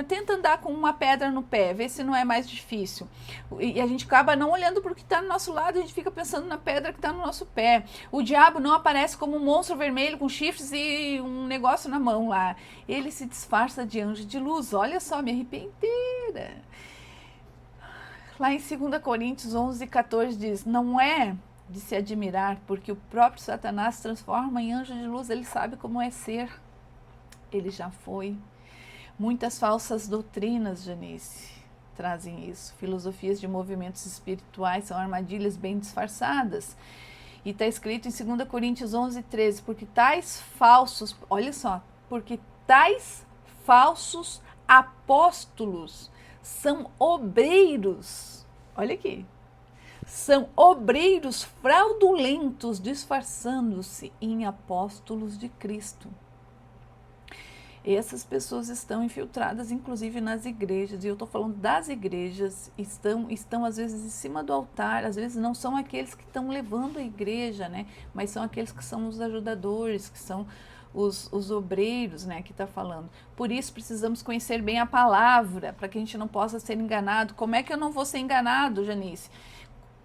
A: tenta andar com uma pedra no pé, vê se não é mais difícil. E a gente acaba não olhando para o que está do nosso lado, a gente fica pensando na pedra que está no nosso pé. O diabo não aparece como um monstro vermelho com chifres e um negócio na mão lá. Ele se disfarça de anjo de luz. Olha só, me arrepiei inteira. Lá em 2 Coríntios 11:14 diz, não é de se admirar, porque o próprio Satanás se transforma em anjo de luz, ele sabe como é ser. Ele já foi. Muitas falsas doutrinas, Janice, trazem isso. Filosofias de movimentos espirituais são armadilhas bem disfarçadas. E está escrito em 2 Coríntios 11:13, porque tais falsos, olha só, porque tais falsos apóstolos são obreiros, olha aqui, são obreiros fraudulentos disfarçando-se em apóstolos de Cristo. Essas pessoas estão infiltradas, inclusive nas igrejas, e eu estou falando das igrejas, estão às vezes em cima do altar, às vezes não são aqueles que estão levando a igreja, né? Mas são aqueles que são os ajudadores, que são os obreiros, né, que está falando. Por isso precisamos conhecer bem a palavra, para que a gente não possa ser enganado. Como é que eu não vou ser enganado, Janice?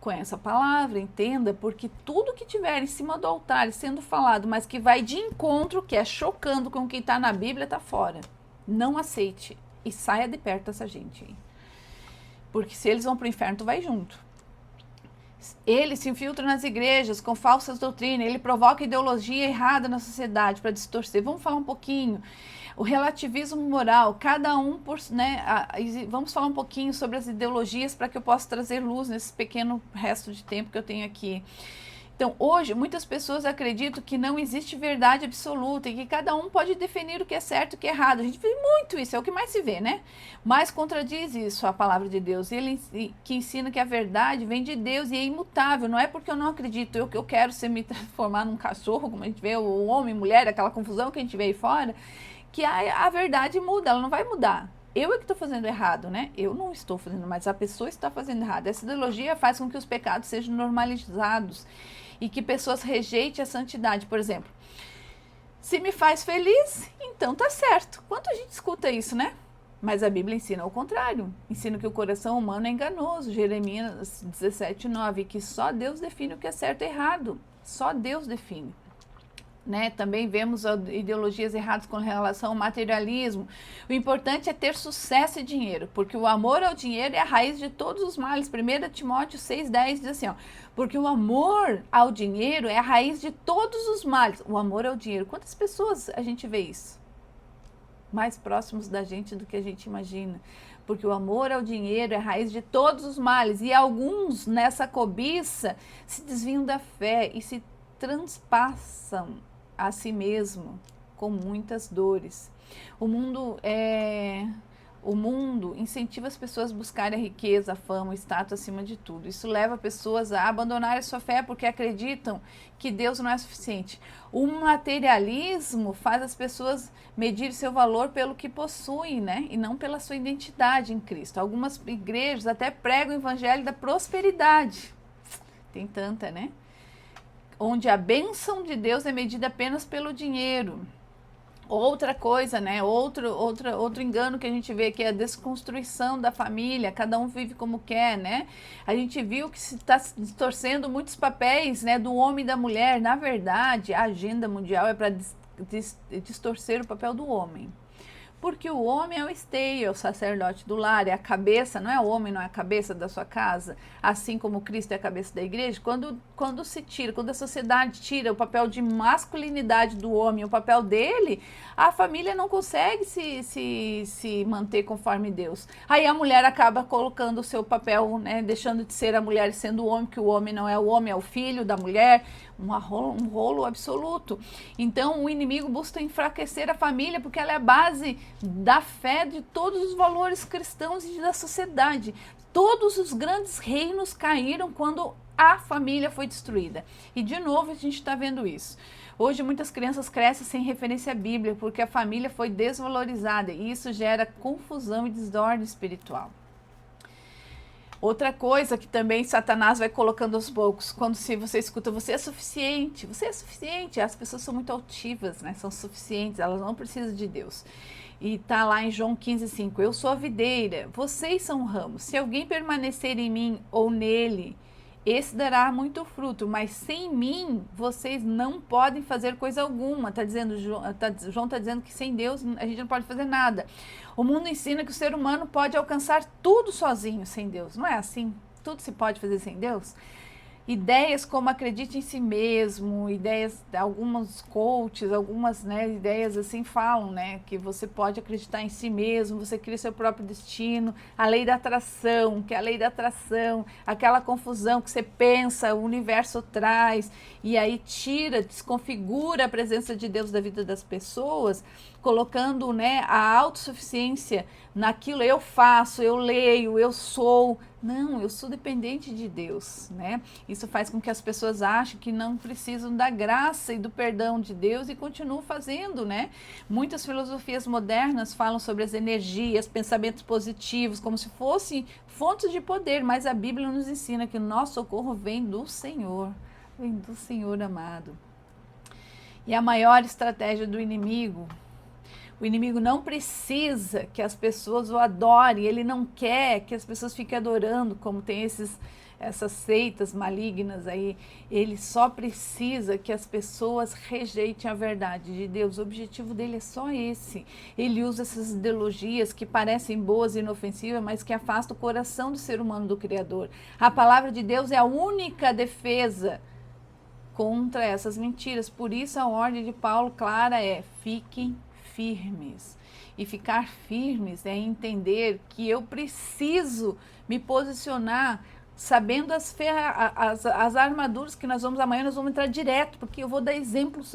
A: Conheça a palavra, entenda, porque tudo que tiver em cima do altar sendo falado, mas que vai de encontro, que é chocando com o que está na Bíblia, está fora. Não aceite e saia de perto dessa gente aí. Porque se eles vão para o inferno, tu vai junto. Ele se infiltra nas igrejas com falsas doutrinas, ele provoca ideologia errada na sociedade para distorcer. Vamos falar um pouquinho. O relativismo moral, cada um por, né, vamos falar um pouquinho sobre as ideologias para que eu possa trazer luz nesse pequeno resto de tempo que eu tenho aqui. Então, hoje, muitas pessoas acreditam que não existe verdade absoluta e que cada um pode definir o que é certo e o que é errado. A gente vê muito isso, é o que mais se vê, né? Mas contradiz isso a palavra de Deus. Ele que ensina que a verdade vem de Deus e é imutável. Não é porque eu não acredito, eu quero me transformar num cachorro, como a gente vê, o homem, mulher, aquela confusão que a gente vê aí fora, que a verdade muda, ela não vai mudar. Eu é que estou fazendo errado, né? Eu não estou fazendo, mas a pessoa está fazendo errado. Essa ideologia faz com que os pecados sejam normalizados e que pessoas rejeitem a santidade. Por exemplo, se me faz feliz, então tá certo. Quanto a gente escuta isso, né? Mas a Bíblia ensina o contrário. Ensina que o coração humano é enganoso. Jeremias 17:9, que só Deus define o que é certo e errado. Só Deus define. Né? Também vemos ideologias erradas com relação ao materialismo. O importante é ter sucesso e dinheiro, porque o amor ao dinheiro é a raiz de todos os males. 1 Timóteo 6,10 diz assim, ó, porque o amor ao dinheiro é a raiz de todos os males. O amor ao dinheiro. Quantas pessoas a gente vê isso? Mais próximos da gente do que a gente imagina. Porque o amor ao dinheiro é a raiz de todos os males. E alguns, nessa cobiça, se desviam da fé e se transpassam a si mesmo com muitas dores. O mundo incentiva as pessoas a buscarem a riqueza, a fama, o status acima de tudo. Isso leva pessoas a abandonar a sua fé porque acreditam que Deus não é suficiente. O materialismo faz as pessoas medir seu valor pelo que possuem, né? E não pela sua identidade em Cristo. Algumas igrejas até pregam o evangelho da prosperidade. Tem tanta, né? Onde a bênção de Deus é medida apenas pelo dinheiro. Outra coisa, né? Outro engano que a gente vê aqui é a desconstrução da família, cada um vive como quer, né? A gente viu que se está distorcendo muitos papéis, né, do homem e da mulher. Na verdade, a agenda mundial é para distorcer o papel do homem. Porque o homem é o esteio, é o sacerdote do lar, é a cabeça, não é o homem, não é a cabeça da sua casa, assim como Cristo é a cabeça da igreja. Quando se tira, quando a sociedade tira o papel de masculinidade do homem, o papel dele, a família não consegue se manter conforme Deus. Aí a mulher acaba colocando o seu papel, né, deixando de ser a mulher e sendo o homem, que o homem não é o homem, é o filho da mulher, um rolo absoluto. Então o inimigo busca enfraquecer a família porque ela é a base da fé de todos os valores cristãos e da sociedade. Todos os grandes reinos caíram quando a família foi destruída. E de novo a gente está vendo isso. Hoje muitas crianças crescem sem referência à Bíblia porque a família foi desvalorizada e isso gera confusão e desordem espiritual. Outra coisa que também Satanás vai colocando aos poucos, quando você escuta, você é suficiente, as pessoas são muito altivas, né? São suficientes, elas não precisam de Deus. E tá lá em João 15:5, eu sou a videira, vocês são ramos, se alguém permanecer em mim ou nele, esse dará muito fruto, mas sem mim vocês não podem fazer coisa alguma. João está dizendo que sem Deus a gente não pode fazer nada. O mundo ensina que o ser humano pode alcançar tudo sozinho sem Deus. Não é assim? Tudo se pode fazer sem Deus? Ideias como acredite em si mesmo, ideias, alguns coaches, algumas, né, ideias assim falam, né, que você pode acreditar em si mesmo, você cria seu próprio destino, a lei da atração, que é a lei da atração, aquela confusão que você pensa, o universo traz, e aí tira, desconfigura a presença de Deus da vida das pessoas, colocando, né, a autossuficiência naquilo, eu faço, eu leio, eu sou, Não, eu sou dependente de Deus, né? Isso faz com que as pessoas achem que não precisam da graça e do perdão de Deus e continuam fazendo, né? Muitas filosofias modernas falam sobre as energias, pensamentos positivos, como se fossem fontes de poder, mas a Bíblia nos ensina que o nosso socorro vem do Senhor amado. E a maior estratégia do inimigo, o inimigo não precisa que as pessoas o adorem, ele não quer que as pessoas fiquem adorando, como tem essas seitas malignas aí. Ele só precisa que as pessoas rejeitem a verdade de Deus. O objetivo dele é só esse. Ele usa essas ideologias que parecem boas e inofensivas, mas que afastam o coração do ser humano do Criador. A palavra de Deus é a única defesa contra essas mentiras. Por isso a ordem de Paulo clara é: fiquem firmes. E ficar firmes é entender que eu preciso me posicionar sabendo as armaduras que nós vamos entrar direto, porque eu vou dar exemplos,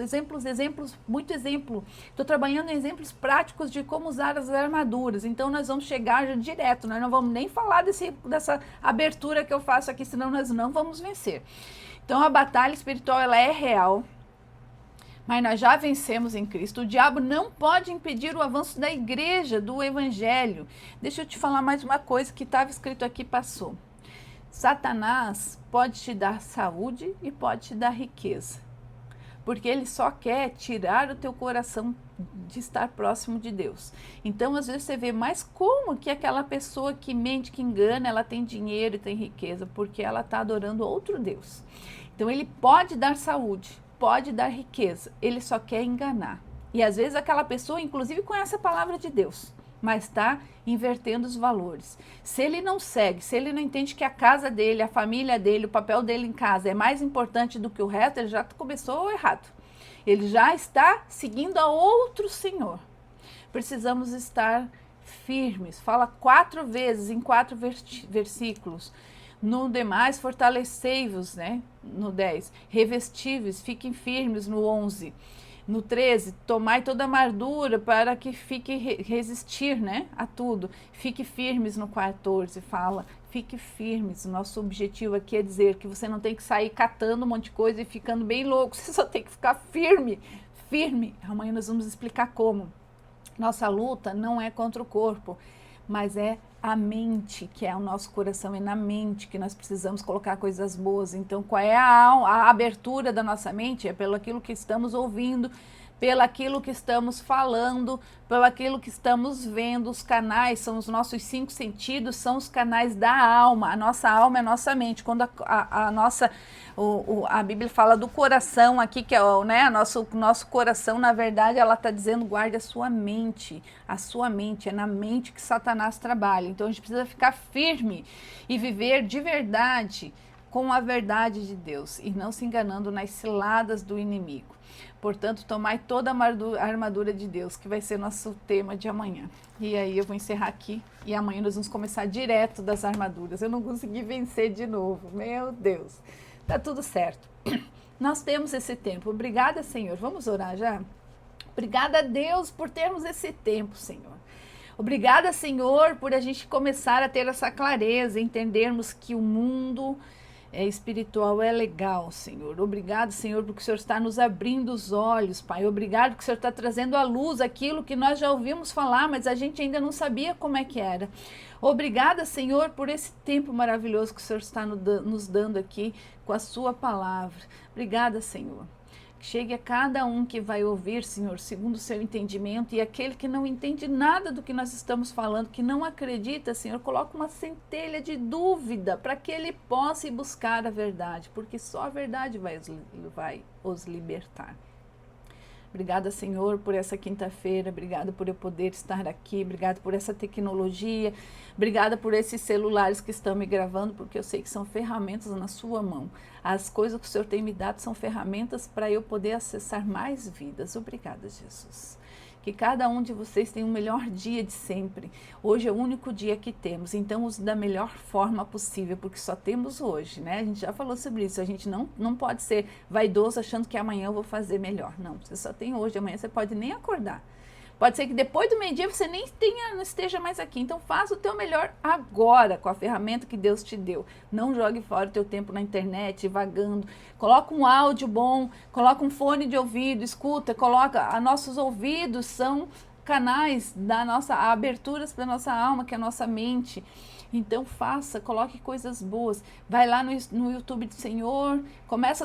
A: muito exemplo. Estou trabalhando em exemplos práticos de como usar as armaduras, então nós vamos chegar já direto, nós não vamos nem falar dessa abertura que eu faço aqui, senão nós não vamos vencer. Então a batalha espiritual, ela é real, mas nós já vencemos em Cristo. O diabo não pode impedir o avanço da igreja, do evangelho. Deixa eu te falar mais uma coisa que estava escrito aqui, passou. Satanás pode te dar saúde e pode te dar riqueza, porque ele só quer tirar o teu coração de estar próximo de Deus. Então, às vezes você vê, mas como que aquela pessoa que mente, que engana, ela tem dinheiro e tem riqueza? Porque ela está adorando outro Deus. Então, ele pode dar saúde, pode dar riqueza, ele só quer enganar. E às vezes aquela pessoa, inclusive, conhece a palavra de Deus, mas está invertendo os valores. Se ele não segue, se ele não entende que a casa dele, a família dele, o papel dele em casa é mais importante do que o resto, ele já começou errado. Ele já está seguindo a outro senhor. Precisamos estar firmes. Fala 4 vezes em 4 versículos. No demais, fortalecei-vos, né? No 10. Revestíveis, fiquem firmes, no 11. No 13, tomai toda a armadura para que fique resistir, né, a tudo. Fique firmes no 14, fala. Fique firmes. Nosso objetivo aqui é dizer que você não tem que sair catando um monte de coisa e ficando bem louco. Você só tem que ficar firme. Firme. Amanhã nós vamos explicar como. Nossa luta não é contra o corpo, mas é a mente, que é o nosso coração, é na mente que nós precisamos colocar coisas boas. Então, qual é a abertura da nossa mente? É pelo aquilo que estamos ouvindo, pelo aquilo que estamos falando, pelo aquilo que estamos vendo. Os canais são os nossos 5 sentidos, são os canais da alma. A nossa alma é a nossa mente. Quando a Bíblia fala do coração aqui, que é nosso coração, na verdade, ela está dizendo: guarde a sua mente. A sua mente, é na mente que Satanás trabalha. Então a gente precisa ficar firme e viver de verdade com a verdade de Deus e não se enganando nas ciladas do inimigo. Portanto, tomai toda a armadura de Deus, que vai ser nosso tema de amanhã. E aí eu vou encerrar aqui e amanhã nós vamos começar direto das armaduras. Eu não consegui vencer de novo, meu Deus. Tá tudo certo. Nós temos esse tempo. Obrigada, Senhor. Vamos orar já? Obrigada a Deus por termos esse tempo, Senhor. Obrigada, Senhor, por a gente começar a ter essa clareza, entendermos que o mundo espiritual é legal, Senhor. Obrigado, Senhor, porque o Senhor está nos abrindo os olhos, Pai. Obrigado porque o Senhor está trazendo à luz aquilo que nós já ouvimos falar, mas a gente ainda não sabia como é que era. Obrigada, Senhor, por esse tempo maravilhoso que o Senhor está nos dando aqui com a sua palavra. Obrigada, Senhor. Chegue a cada um que vai ouvir, Senhor, segundo o seu entendimento, e aquele que não entende nada do que nós estamos falando, que não acredita, Senhor, coloca uma centelha de dúvida para que ele possa ir buscar a verdade, porque só a verdade vai os libertar. Obrigada, Senhor, por essa quinta-feira. Obrigada por eu poder estar aqui. Obrigada por essa tecnologia. Obrigada por esses celulares que estão me gravando, porque eu sei que são ferramentas na sua mão. As coisas que o Senhor tem me dado são ferramentas para eu poder acessar mais vidas. Obrigada, Jesus. Que cada um de vocês tenha o melhor dia de sempre. Hoje é o único dia que temos, então use da melhor forma possível, porque só temos hoje, né? A gente já falou sobre isso, a gente não pode ser vaidoso achando que amanhã eu vou fazer melhor. Não, você só tem hoje, amanhã você pode nem acordar. Pode ser que depois do meio-dia você nem não esteja mais aqui. Então faça o teu melhor agora com a ferramenta que Deus te deu. Não jogue fora o teu tempo na internet, vagando. Coloca um áudio bom, coloca um fone de ouvido, escuta, coloca. Nossos ouvidos são canais da nossa, aberturas para a nossa alma, que é a nossa mente. Então faça, coloque coisas boas. Vai lá no YouTube do Senhor, começa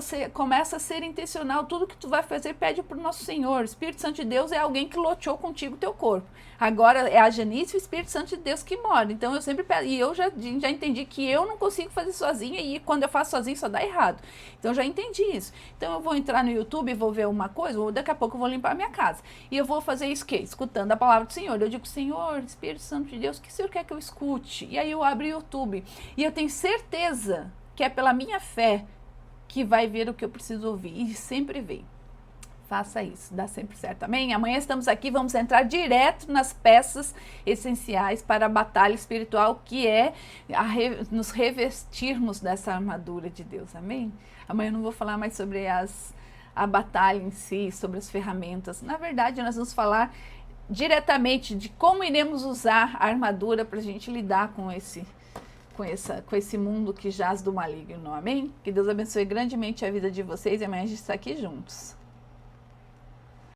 A: a ser intencional. Tudo que tu vai fazer, pede para o nosso Senhor. O Espírito Santo de Deus é alguém que loteou contigo o teu corpo. Agora é a Janice e o Espírito Santo de Deus que mora. Então eu sempre peço, e eu já entendi que eu não consigo fazer sozinha, e quando eu faço sozinha só dá errado. Então eu já entendi isso. Então eu vou entrar no YouTube e vou ver uma coisa, ou daqui a pouco eu vou limpar a minha casa. E eu vou fazer isso, escutando a palavra do Senhor. Eu digo, Senhor, Espírito Santo de Deus, o que o Senhor quer que eu escute? E aí eu abro o YouTube. E eu tenho certeza que é pela minha fé que vai ver o que eu preciso ouvir. E sempre vem. Faça isso, dá sempre certo, amém? Amanhã estamos aqui, vamos entrar direto nas peças essenciais para a batalha espiritual, que é nos revestirmos dessa armadura de Deus, amém? Amanhã eu não vou falar mais sobre a batalha em si, sobre as ferramentas. Na verdade, nós vamos falar diretamente de como iremos usar a armadura para a gente lidar com esse mundo que jaz do maligno, amém? Que Deus abençoe grandemente a vida de vocês, e amanhã a gente está aqui juntos.